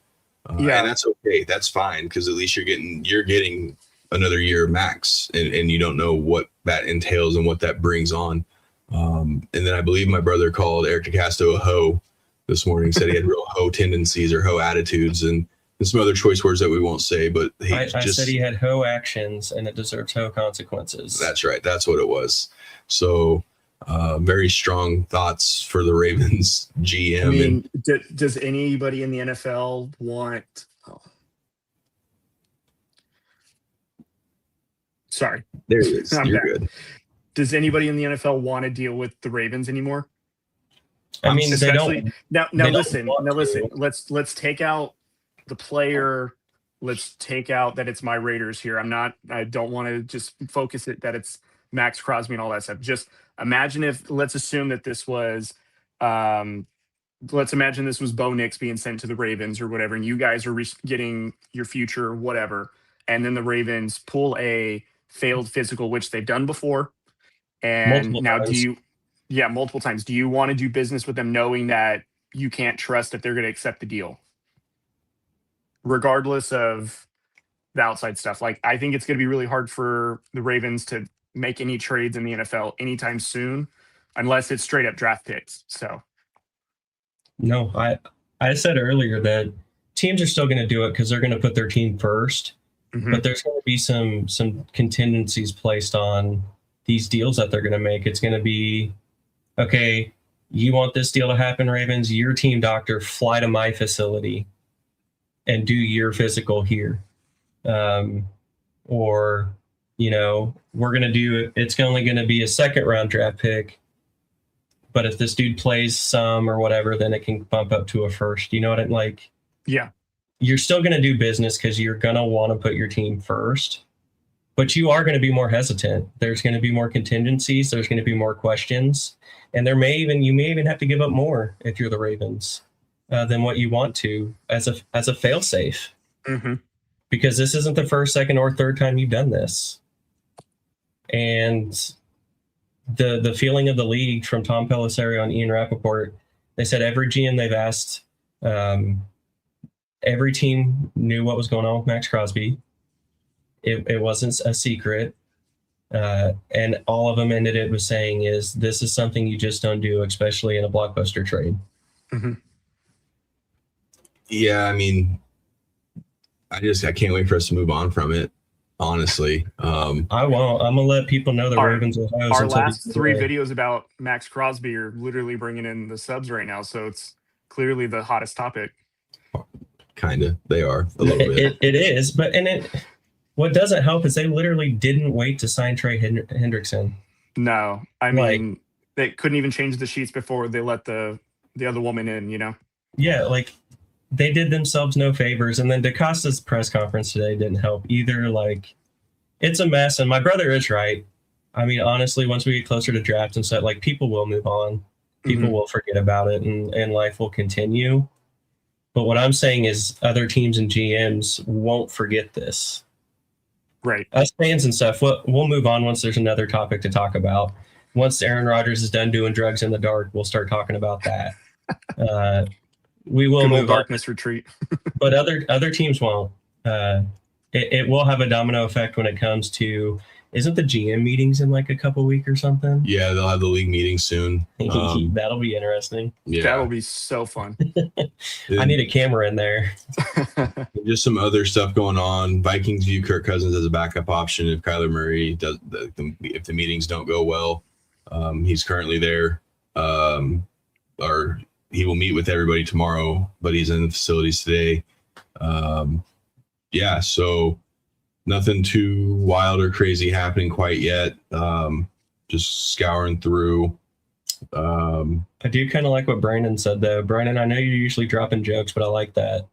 And that's okay. That's fine, because at least you're getting another year of Max, and you don't know what that entails and what that brings on. And then I believe my brother called Eric DeCasto a hoe this morning, said he had real hoe tendencies or hoe attitudes, and some other choice words that we won't say. But I said he had hoe actions, and it deserves hoe consequences. That's right. That's what it was. So very strong thoughts for the Ravens GM. I mean, does anybody in the NFL want... Sorry. There it is. You're back. Good. Does anybody in the NFL want to deal with the Ravens anymore? I mean, they don't. Now listen. Let's take out the player. Let's take out that it's my Raiders here. I don't want to just focus it that it's Max Crosby and all that stuff. Just imagine let's assume that this was, let's imagine this was Bo Nix being sent to the Ravens or whatever, and you guys are getting your future or whatever, and then the Ravens pull a failed physical, which they've done before. And multiple now times. multiple times. Do you want to do business with them knowing that you can't trust that they're going to accept the deal? Regardless of the outside stuff. Like, I think it's going to be really hard for the Ravens to make any trades in the NFL anytime soon, unless it's straight up draft picks. So. No, I said earlier that teams are still going to do it because they're going to put their team first, but there's going to be some contingencies placed on these deals that they're going to make. It's going to be, okay, you want this deal to happen, Ravens, your team doctor, fly to my facility and do your physical here. Or, we're going to do, it's only going to be a second round draft pick, but if this dude plays some or whatever, then it can bump up to a first. You know what I'm like? Yeah. You're still going to do business because you're going to want to put your team first. But you are going to be more hesitant. There's going to be more contingencies. There's going to be more questions. And you may even have to give up more if you're the Ravens than what you want to as a failsafe. Because this isn't the first, second, or third time you've done this. And the feeling of the league from Tom Pelissero and Ian Rappaport, they said every GM they've asked, every team knew what was going on with Max Crosby. It wasn't a secret. And all of them ended it with saying this is something you just don't do, especially in a blockbuster trade. Yeah, I mean, I can't wait for us to move on from it, honestly. I won't. I'm going to let people know the Ravens will host. Our last 3 videos about Max Crosby are literally bringing in the subs right now, so it's clearly the hottest topic. Kind of. They are a little bit. It is, but what doesn't help is they literally didn't wait to sign Trey Hendrickson. No, I mean, they couldn't even change the sheets before they let the other woman in, Yeah, like they did themselves no favors. And then DaCosta's press conference today didn't help either. Like, it's a mess. And my brother is right. I mean, honestly, once we get closer to draft and stuff, like, people will move on. People will forget about it and life will continue. But what I'm saying is other teams and GMs won't forget this. Right. Us fans and stuff, we'll move on once there's another topic to talk about. Once Aaron Rodgers is done doing drugs in the dark, we'll start talking about that. We will move darkness retreat. But other teams won't. it will have a domino effect when it comes to. Isn't the GM meetings in like a couple weeks or something? Yeah, they'll have the league meeting soon. That'll be interesting. Yeah, That'll be so fun. I need a camera in there. Just some other stuff going on. Vikings view Kirk Cousins as a backup option if Kyler Murray does, if the meetings don't go well. He's currently there, or he will meet with everybody tomorrow, but he's in the facilities today. Yeah, so nothing too wild or crazy happening quite yet. Just scouring through. I do kind of like what Brandon said, though. Brandon, I know you're usually dropping jokes, but I like that.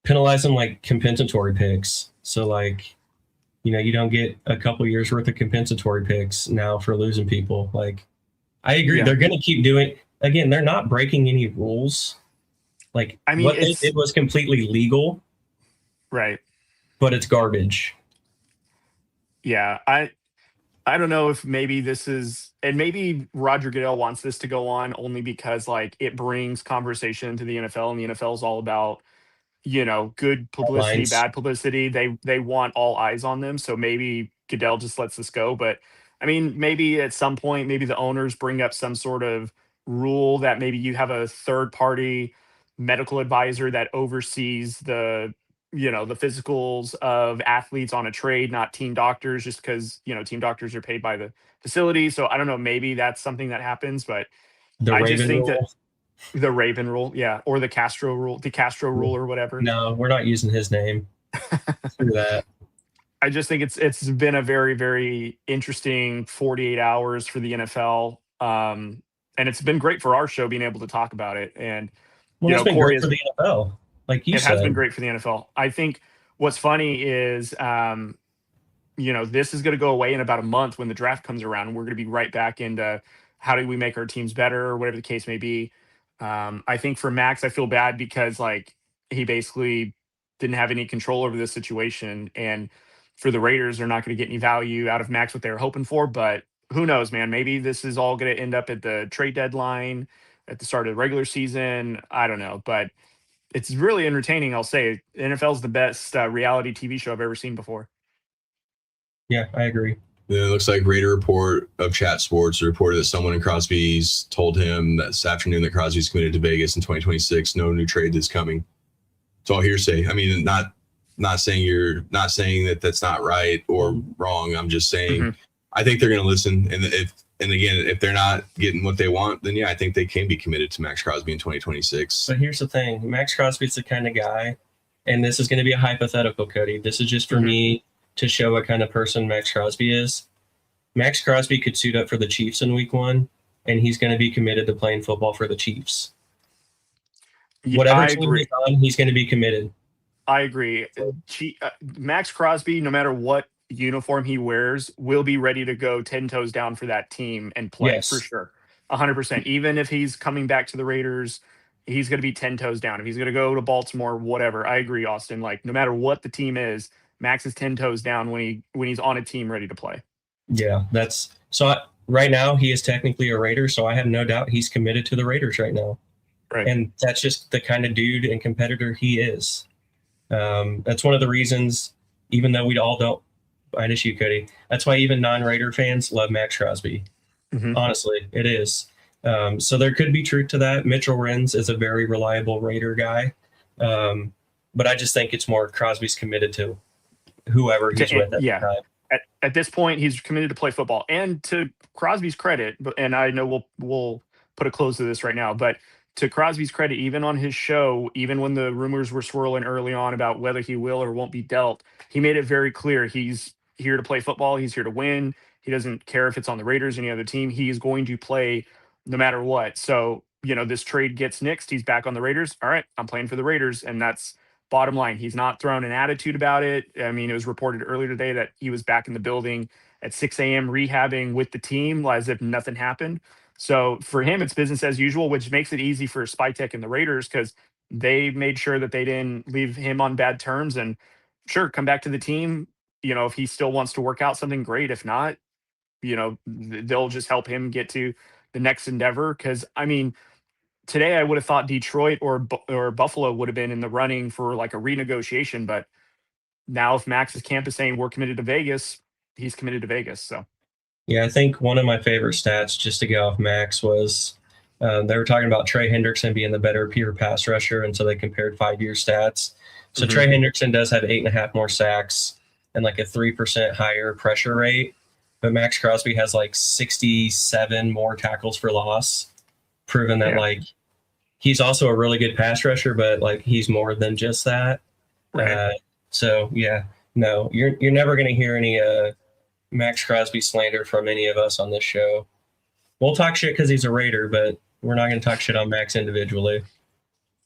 Penalize them like compensatory picks. So, like, you don't get a couple years worth of compensatory picks now for losing people. Like, I agree. Yeah. They're going to keep doing. Again, they're not breaking any rules. Like, I mean, what they did was completely legal, right. but it's garbage. Yeah, I don't know if maybe this is, and maybe Roger Goodell wants this to go on only because like it brings conversation to the NFL, and the NFL is all about, good publicity, Headlines. bad publicity. They want all eyes on them. So maybe Goodell just lets this go. But I mean, maybe at some point, maybe the owners bring up some sort of rule that maybe you have a third party medical advisor that oversees the physicals of athletes on a trade, not team doctors, just because, team doctors are paid by the facility. So I don't know, maybe that's something that happens, but The I Raven just think rule. that the Raven rule, yeah, or the Castro rule or whatever. No, we're not using his name. Screw that. I just think it's been a very, very interesting 48 hours for the NFL. And it's been great for our show being able to talk about it. And Well, it's been Corey great for the NFL. Like you it said. has been great for the NFL. I think what's funny is this is going to go away in about a month when the draft comes around, and we're going to be right back into how do we make our teams better or whatever the case may be. I think for Maxx, I feel bad because like he basically didn't have any control over this situation, and for the Raiders, they're not going to get any value out of Maxx what they were hoping for. But who knows, man? Maybe this is all going to end up at the trade deadline, at the start of the regular season. I don't know, but it's really entertaining. I'll say NFL is the best reality TV show I've ever seen before. Yeah, I agree. Then it looks like Raider Report of Chat Sports reported that someone in Crosby's told him that this afternoon that Crosby's committed to Vegas in 2026. No new trade is coming. It's all hearsay. I mean, not saying that that's not right or wrong. I'm just saying I think they're going to listen. And if they're not getting what they want, then yeah, I think they can be committed to Maxx Crosby in 2026. But here's the thing: Maxx Crosby's the kind of guy, and this is going to be a hypothetical, Cody. This is just for me to show what kind of person Maxx Crosby is. Maxx Crosby could suit up for the Chiefs in Week 1, and he's going to be committed to playing football for the Chiefs. Whatever team he's on, he's going to be committed. I agree. Maxx Crosby, no matter what uniform he wears, will be ready to go 10 toes down for that team and play for sure. 100%. Even if he's coming back to the Raiders, he's going to be 10 toes down. If he's going to go to Baltimore, whatever. I agree, Austin. Like, no matter what the team is, Maxx is 10 toes down when he's on a team ready to play. Yeah, right now he is technically a Raider, so I have no doubt he's committed to the Raiders right now. Right. And that's just the kind of dude and competitor he is. That's one of the reasons, even though we all don't, minus you, Cody, that's why even non-Raider fans love Maxx Crosby. Honestly, it is. So there could be truth to that. Mitchell Renz is a very reliable Raider guy. But I just think it's more Crosby's committed to whoever he's with at the time. At this point, he's committed to play football. And to Crosby's credit, and I know we'll put a close to this right now, but to Crosby's credit, even on his show, even when the rumors were swirling early on about whether he will or won't be dealt, he made it very clear he's here to play football. He's here to win. He doesn't care if it's on the Raiders or any other team. He is going to play no matter what. So, this trade gets nixed. He's back on the Raiders. All right, I'm playing for the Raiders. And that's bottom line. He's not thrown an attitude about it. I mean, it was reported earlier today that he was back in the building at 6 a.m. rehabbing with the team as if nothing happened. So for him, it's business as usual, which makes it easy for Spytek and the Raiders because they made sure that they didn't leave him on bad terms. And sure, come back to the team. If he still wants to work out something, great. If not, they'll just help him get to the next endeavor. Because, I mean, today I would have thought Detroit or Buffalo would have been in the running for like a renegotiation, but now if Max's camp is saying we're committed to Vegas, he's committed to Vegas. So Yeah, I think one of my favorite stats, just to go off Maxx, was they were talking about Trey Hendrickson being the better pure pass rusher, and so they compared 5-year stats. So Trey Hendrickson does have 8.5 more sacks and like a 3% higher pressure rate, but Maxx Crosby has like 67 more tackles for loss, proving that like he's also a really good pass rusher, but like he's more than just that. Right. So yeah, no, you're never going to hear any Maxx Crosby slander from any of us on this show. We'll talk shit because he's a Raider, but we're not going to talk shit on Maxx individually.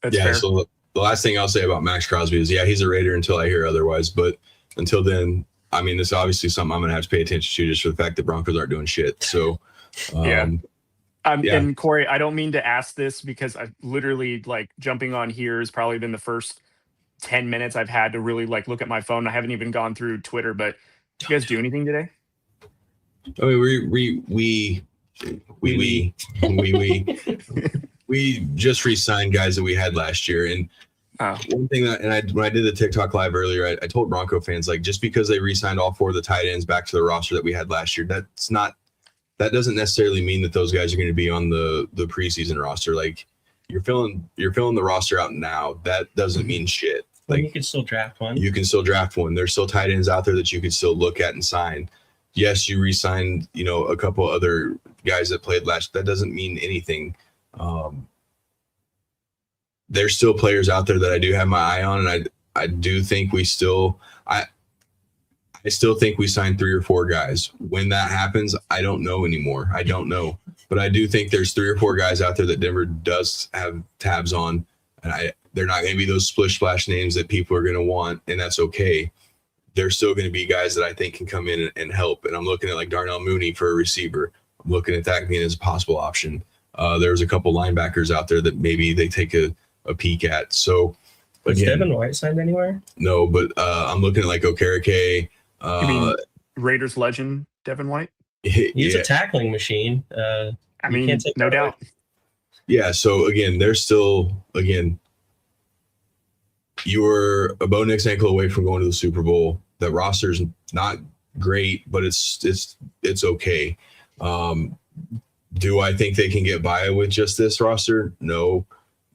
That's Yeah. fair. So the last thing I'll say about Maxx Crosby is, he's a Raider until I hear otherwise. But until then, I mean, it's obviously something I'm going to have to pay attention to, just for the fact that Broncos aren't doing shit. So, And Corey, I don't mean to ask this because I literally like jumping on here has probably been the first 10 minutes I've had to really like look at my phone. I haven't even gone through Twitter, but did you guys do anything today? I mean, we just re-signed guys that we had last year. And one thing when I did the TikTok live earlier, I told Bronco fans, like, just because they re-signed all 4 of the tight ends back to the roster that we had last year, that doesn't necessarily mean that those guys are going to be on the preseason roster. Like, you're filling the roster out now. That doesn't mean shit. Like, you can still draft one. You can still draft one. There's still tight ends out there that you could still look at and sign. Yes, you re-signed, a couple other guys that played last. That doesn't mean anything. There's still players out there that I do have my eye on, and I do think I still think we signed 3 or 4 guys. When that happens, I don't know anymore. I don't know. But I do think there's 3 or 4 guys out there that Denver does have tabs on, and they're not going to be those splish splash names that people are going to want, and that's okay. There's still going to be guys that I think can come in and help. And I'm looking at like Darnell Mooney for a receiver. I'm looking at that being as a possible option. There's a couple linebackers out there that maybe they take a peek at. So, was Devin White signed anywhere? No, but I'm looking at like Okereke. You mean Raiders legend Devin White? He's a tackling machine. I mean, no doubt. Yeah. So again, there's still you were a Bo Nix ankle away from going to the Super Bowl. The roster's not great, but it's okay. Do I think they can get by with just this roster? No.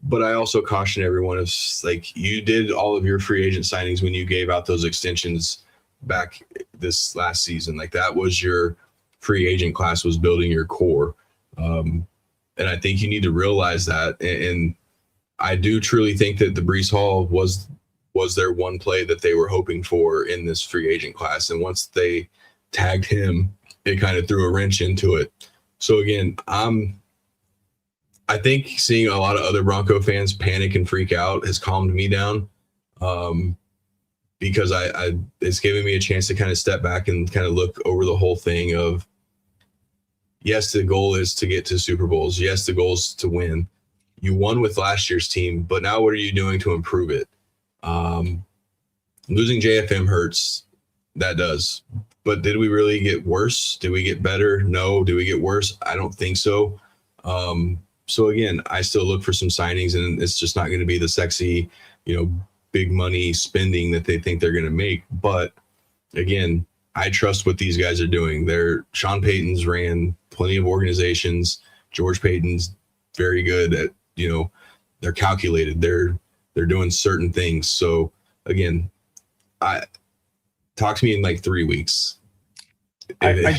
But I also caution everyone, if like you did all of your free agent signings when you gave out those extensions back this last season, like that was your free agent class, was building your core. And I think you need to realize that. And I do truly think that the Breece Hall was their one play that they were hoping for in this free agent class. And once they tagged him, it kind of threw a wrench into it. So again, I think seeing a lot of other Bronco fans panic and freak out has calmed me down, because it's given me a chance to kind of step back and kind of look over the whole thing of, yes, the goal is to get to Super Bowls. Yes, the goal is to win. You won with last year's team, but now what are you doing to improve it? Losing JFM hurts. That does. But did we really get worse? Did we get better? No. Did we get worse? I don't think so. So again, I still look for some signings, and it's just not going to be the sexy, big money spending that they think they're going to make. But again, I trust what these guys are doing. Sean Payton's ran plenty of organizations. George Payton's very good at, they're calculated. They're doing certain things. So again, talk to me in like 3 weeks. I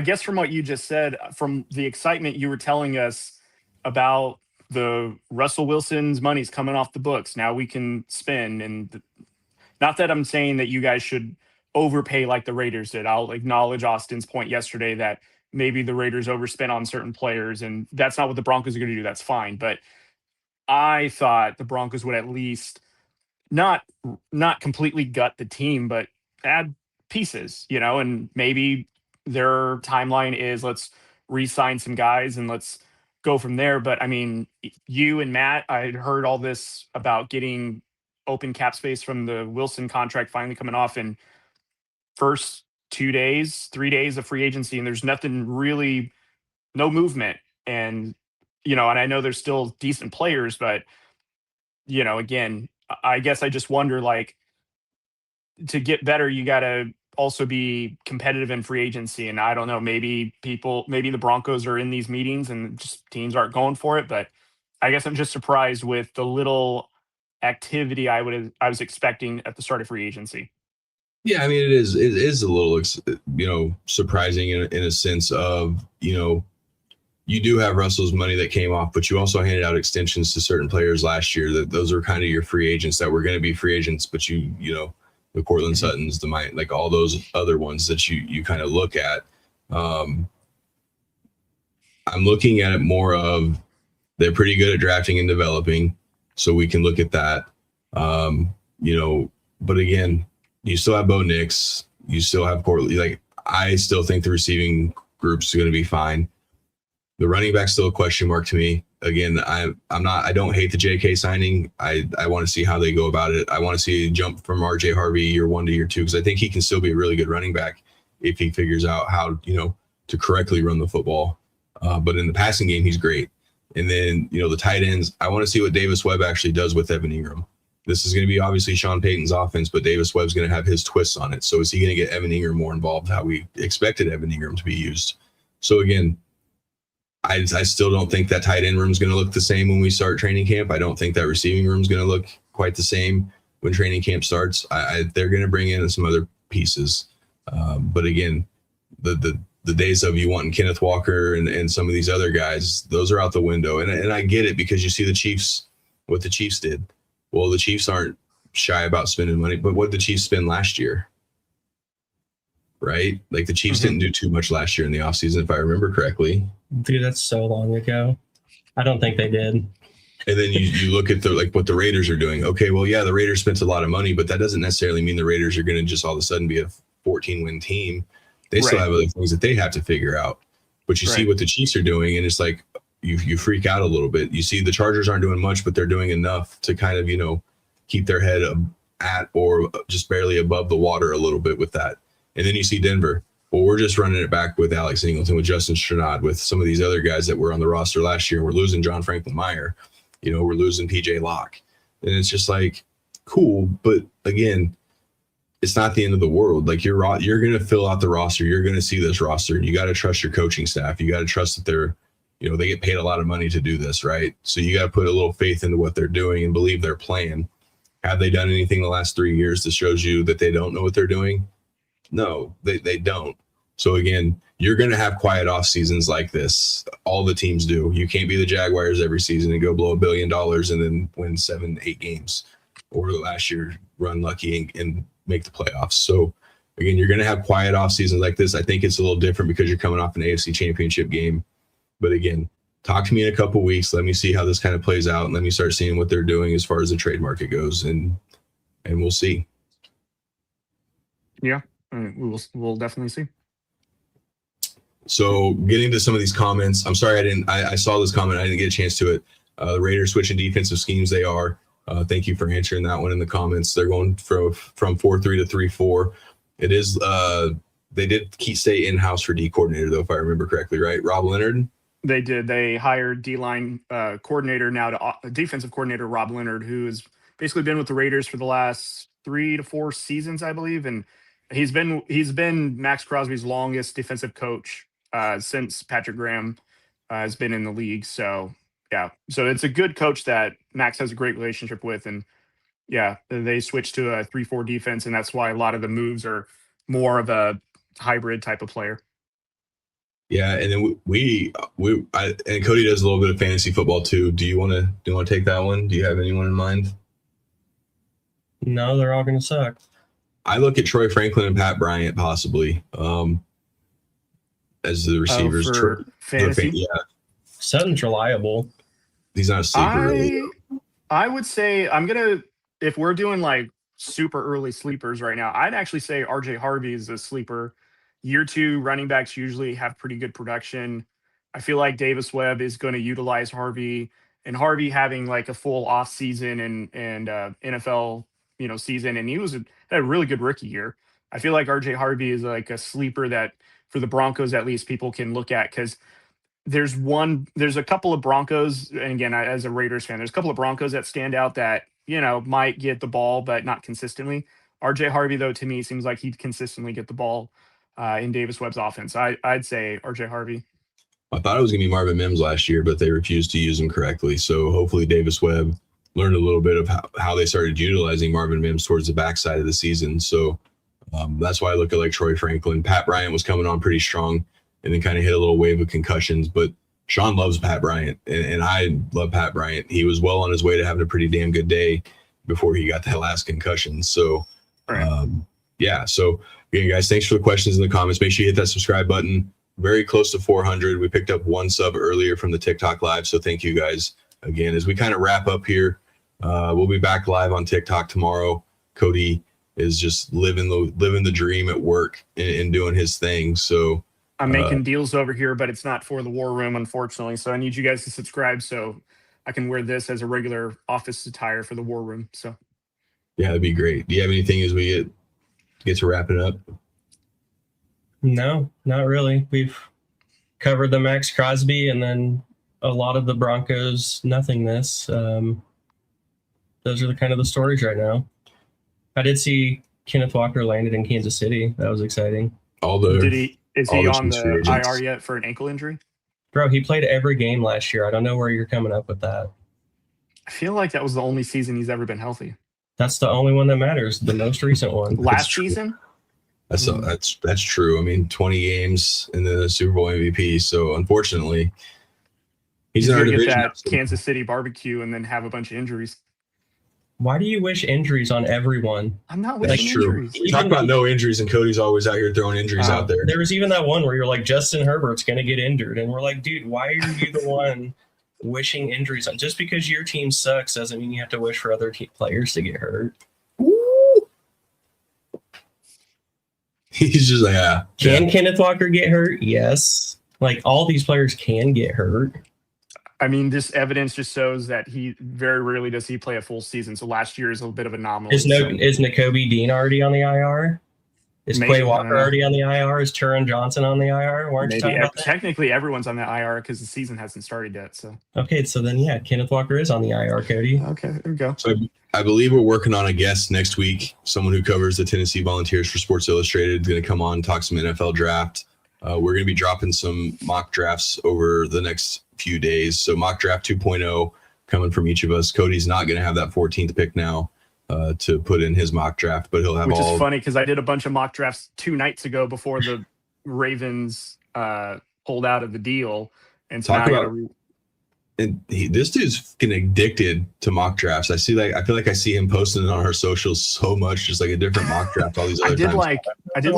guess from what you just said, from the excitement you were telling us about the Russell Wilson's money's coming off the books, now we can spend. And not that I'm saying that you guys should overpay like the Raiders did. I'll acknowledge Austin's point yesterday that maybe the Raiders overspent on certain players, and that's not what the Broncos are going to do. That's fine. But I thought the Broncos would at least not completely gut the team, but add pieces, and maybe their timeline is let's re-sign some guys and let's go from there. But I mean, you and Matt, I heard all this about getting open cap space from the Wilson contract finally coming off in first 2 days, 3 days of free agency, and there's nothing really, no movement. And, and I know there's still decent players, but, again, I guess I just wonder, like, to get better, you got to also be competitive in free agency. And I don't know, maybe the Broncos are in these meetings and just teams aren't going for it. But I guess I'm just surprised with the little activity I was expecting at the start of free agency. Yeah, I mean, it is a little, surprising in a sense of, you do have Russell's money that came off, but you also handed out extensions to certain players last year. That those are kind of your free agents that were going to be free agents, but the Cortland Suttons, like all those other ones that you kind of look at. I'm looking at it more of they're pretty good at drafting and developing, so we can look at that. But again, you still have Bo Nix, you still have Cortland. Like, I still think the receiving group's going to be fine. The running back's still a question mark to me. Again, I don't hate the JK signing. I want to see how they go about it. I want to see a jump from RJ Harvey year 1 to year 2, because I think he can still be a really good running back if he figures out how, to correctly run the football. But in the passing game, he's great. And then, the tight ends, I want to see what Davis Webb actually does with Evan Ingram. This is going to be obviously Sean Payton's offense, but Davis Webb's going to have his twists on it. So is he going to get Evan Ingram more involved, how we expected Evan Ingram to be used? So again, I still don't think that tight end room is going to look the same when we start training camp. I don't think that receiving room is going to look quite the same when training camp starts. They're going to bring in some other pieces. But again, the days of you wanting Kenneth Walker and some of these other guys, those are out the window. And I get it, because you see the Chiefs, what the Chiefs did. Well, the Chiefs aren't shy about spending money, but what did the Chiefs spend last year? Right? Like, the Chiefs didn't do too much last year in the offseason, if I remember correctly. Dude, that's so long ago. I don't think they did. And then you look at what the Raiders are doing. Okay, well, yeah, the Raiders spent a lot of money, but that doesn't necessarily mean the Raiders are going to just all of a sudden be a 14-win team. They still have other things that they have to figure out. But you see what the Chiefs are doing, and it's like you freak out a little bit. You see the Chargers aren't doing much, but they're doing enough to kind of, keep their head at or just barely above the water a little bit with that. And then you see Denver. Well, we're just running it back with Alex Singleton, with Justin Stranad, with some of these other guys that were on the roster last year. We're losing John Franklin Meyer. We're losing PJ Locke. And it's just like, cool. But again, it's not the end of the world. Like, you're going to fill out the roster. You're going to see this roster, and you got to trust your coaching staff. You got to trust that they're, they get paid a lot of money to do this, right? So you got to put a little faith into what they're doing and believe their plan. Have they done anything the last 3 years that shows you that they don't know what they're doing? No, they don't. So again, you're going to have quiet off seasons like this. All the teams do. You can't be the Jaguars every season and go blow $1 billion and then win 7-8 games, or last year run lucky and make the playoffs. So again, you're going to have quiet off seasons like this. I think it's a little different because you're coming off an AFC championship game. But again, talk to me in a couple weeks. Let me see how this kind of plays out, and let me start seeing what they're doing as far as the trade market goes, and we'll see. Yeah, we'll definitely see. So getting to some of these comments, I'm sorry I saw this comment, I didn't get a chance to it. The Raiders switching defensive schemes, they are. Thank you for answering that one in the comments. They're going from 4-3 to 3-4. It is they did stay in-house for D coordinator, though, if I remember correctly, right? Rob Leonard? They did. They hired D-line coordinator, now to defensive coordinator Rob Leonard, who has basically been with the Raiders for the last 3 to 4 seasons, I believe, and he's been Max Crosby's longest defensive coach since Patrick Graham has been in the league. So yeah, so it's a good coach that Max has a great relationship with, and yeah, they switched to a 3-4 defense, and that's why a lot of the moves are more of a hybrid type of player. Yeah, and then and Cody does a little bit of fantasy football too. Do you want to take that one? Do you have anyone in mind? No, they're all going to suck. I look at Troy Franklin and Pat Bryant possibly as the receivers. For fantasy? Yeah. Sutton's reliable. He's not a sleeper. Really. I would say if we're doing like super early sleepers right now, I'd actually say RJ Harvey is a sleeper. Year 2 running backs usually have pretty good production. I feel like Davis Webb is going to utilize Harvey, and Harvey having like a full off season and NFL, season. And he had a really good rookie year. I feel like RJ Harvey is like a sleeper that for the Broncos, at least, people can look at, because there's a couple of Broncos. And again, as a Raiders fan, there's a couple of Broncos that stand out that, might get the ball, but not consistently. RJ Harvey, though, to me seems like he'd consistently get the ball in Davis Webb's offense. I'd say RJ Harvey. I thought it was going to be Marvin Mims last year, but they refused to use him correctly. So hopefully Davis Webb learned a little bit of how they started utilizing Marvin Mims towards the backside of the season. So that's why I look at like Troy Franklin. Pat Bryant was coming on pretty strong and then kind of hit a little wave of concussions. But Sean loves Pat Bryant, and I love Pat Bryant. He was well on his way to having a pretty damn good day before he got that last concussion. So, yeah. So, again, guys, thanks for the questions in the comments. Make sure you hit that subscribe button. Very close to 400. We picked up 1 sub earlier from the TikTok live. So thank you guys again. As we kind of wrap up here, we'll be back live on TikTok tomorrow. Cody is just living the dream at work and doing his thing. So I'm making deals over here, but it's not for the War Room, unfortunately. So I need you guys to subscribe so I can wear this as a regular office attire for the War Room. So yeah, that'd be great. Do you have anything as we get to wrap it up? No, not really. We've covered the Maxx Crosby and then a lot of the Broncos nothingness. Those are the kind of the stories right now. I did see Kenneth Walker landed in Kansas City. That was exciting. Is he on the IR yet for an ankle injury? Bro, he played every game last year. I don't know where you're coming up with that. I feel like that was the only season he's ever been healthy. That's the only one that matters. The most recent one. Last season? That's true. I mean, 20 games in the Super Bowl MVP. So unfortunately, he's in our going to division. get that Kansas City barbecue and then have a bunch of injuries. Why do you wish injuries on everyone? I'm not wishing injuries. We talk about no injuries, and Cody's always out here throwing injuries out there. There was even that one where you're like, Justin Herbert's going to get injured. And we're like, dude, why are you the one wishing injuries on? Just because your team sucks doesn't mean you have to wish for other players to get hurt. He's just like, yeah. Can Kenneth Walker get hurt? Yes. Like, all these players can get hurt. I mean, this evidence just shows that he very rarely does he play a full season. So last year is a bit of an anomaly. Is Nakobe Dean already on the IR? Is Quay Walker already on the IR? Is Turin Johnson on the IR? Weren't you talking about that? Technically, everyone's on the IR because the season hasn't started yet. So okay, so then yeah, Kenneth Walker is on the IR, Cody. Okay, there we go. So I believe we're working on a guest next week. Someone who covers the Tennessee Volunteers for Sports Illustrated is going to come on and talk some NFL draft. We're going to be dropping some mock drafts over the next few days. So mock draft 2.0 coming from each of us. Cody's not going to have that 14th pick now to put in his mock draft, but he'll have Which is funny because I did a bunch of mock drafts 2 nights ago before the Ravens pulled out of the deal. And so this dude's getting addicted to mock drafts. I feel like I see him posting it on her socials so much, just like a different mock draft all these other times. I did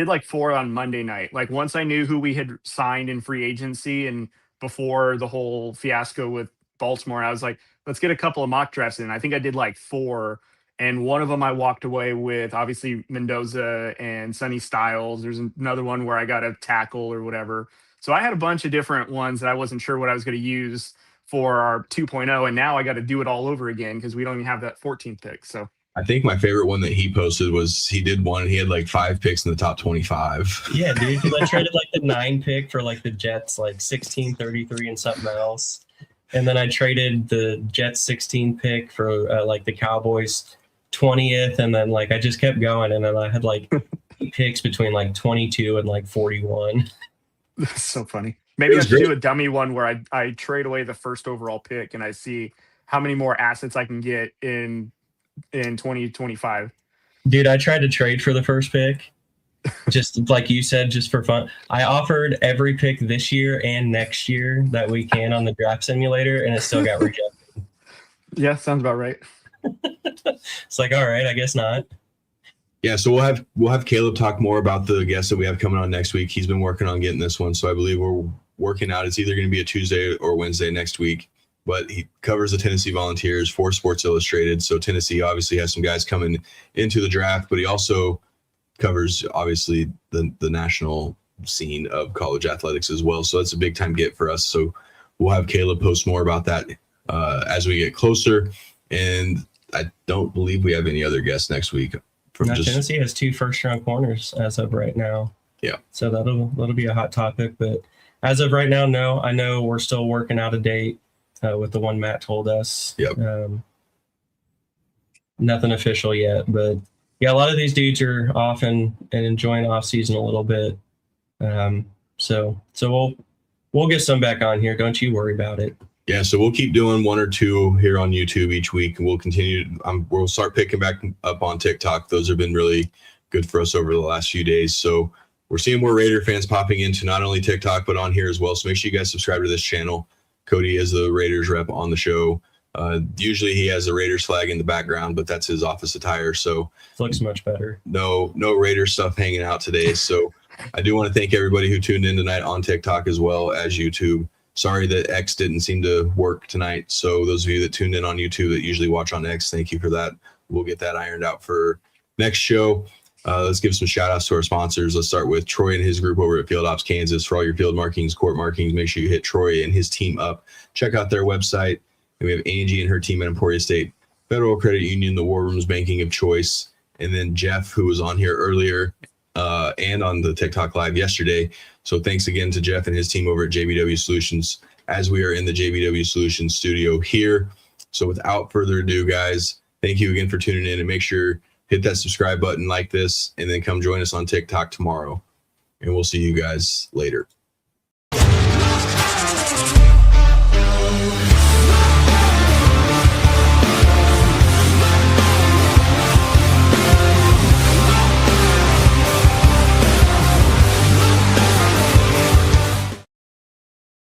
like 4 on Monday night. Like once I knew who we had signed in free agency and before the whole fiasco with Baltimore, I was like, let's get a couple of mock drafts in. I think I did like 4. And one of them I walked away with, obviously, Mendoza and Sonny Styles. There's another one where I got a tackle or whatever. So I had a bunch of different ones that I wasn't sure what I was going to use for our 2.0. And now I got to do it all over again because we don't even have that 14th pick. So I think my favorite one that he posted was he did one. He had like 5 picks in the top 25. Yeah, dude. Because I traded like the 9 pick for like the Jets, like 16, 33 and something else. And then I traded the Jets 16 pick for like the Cowboys 20th. And then like I just kept going. And then I had like picks between like 22 and like 41. That's so funny. Maybe I should do a dummy one where I trade away the first overall pick and I see how many more assets I can get in 2025. Dude, I tried to trade for the first pick. Just like you said, just for fun. I offered every pick this year and next year that we can on the draft simulator, and it still got rejected. Yeah, sounds about right. It's like, all right, I guess not. Yeah, so we'll have Caleb talk more about the guest that we have coming on next week. He's been working on getting this one, so I believe we're working out. It's either going to be a Tuesday or Wednesday next week. But he covers the Tennessee Volunteers for Sports Illustrated. So Tennessee obviously has some guys coming into the draft, but he also covers obviously the national scene of college athletics as well. So that's a big time get for us. So we'll have Caleb post more about that as we get closer. And I don't believe we have any other guests next week. Tennessee has 2 first-round corners as of right now. Yeah. So that'll be a hot topic. But as of right now, no. I know we're still working out a date with the one Matt told us. Yep. nothing official yet, but yeah, a lot of these dudes are off and enjoying off season a little bit. So we'll get some back on here. Don't you worry about it. Yeah, so we'll keep doing 1 or 2 here on YouTube each week, and we'll continue. We'll start picking back up on TikTok. Those have been really good for us over the last few days. So we're seeing more Raider fans popping into not only TikTok, but on here as well. So make sure you guys subscribe to this channel. Cody is the Raiders rep on the show. Usually he has a Raiders flag in the background, but that's his office attire. So looks much better. No Raiders stuff hanging out today. So I do want to thank everybody who tuned in tonight on TikTok as well as YouTube. Sorry that X didn't seem to work tonight. So those of you that tuned in on YouTube that usually watch on X, thank you for that. We'll get that ironed out for next show. Let's give some shout outs to our sponsors. Let's start with Troy and his group over at Field Ops Kansas. For all your field markings, court markings, make sure you hit Troy and his team up. Check out their website. And we have Angie and her team at Emporia State Federal Credit Union, the War Room's banking of choice. And then Jeff, who was on here earlier and on the TikTok live yesterday. So thanks again to Jeff and his team over at JBW Solutions as we are in the JBW Solutions studio here. So without further ado, guys, thank you again for tuning in, and make sure hit that subscribe button like this, and then come join us on TikTok tomorrow. And we'll see you guys later.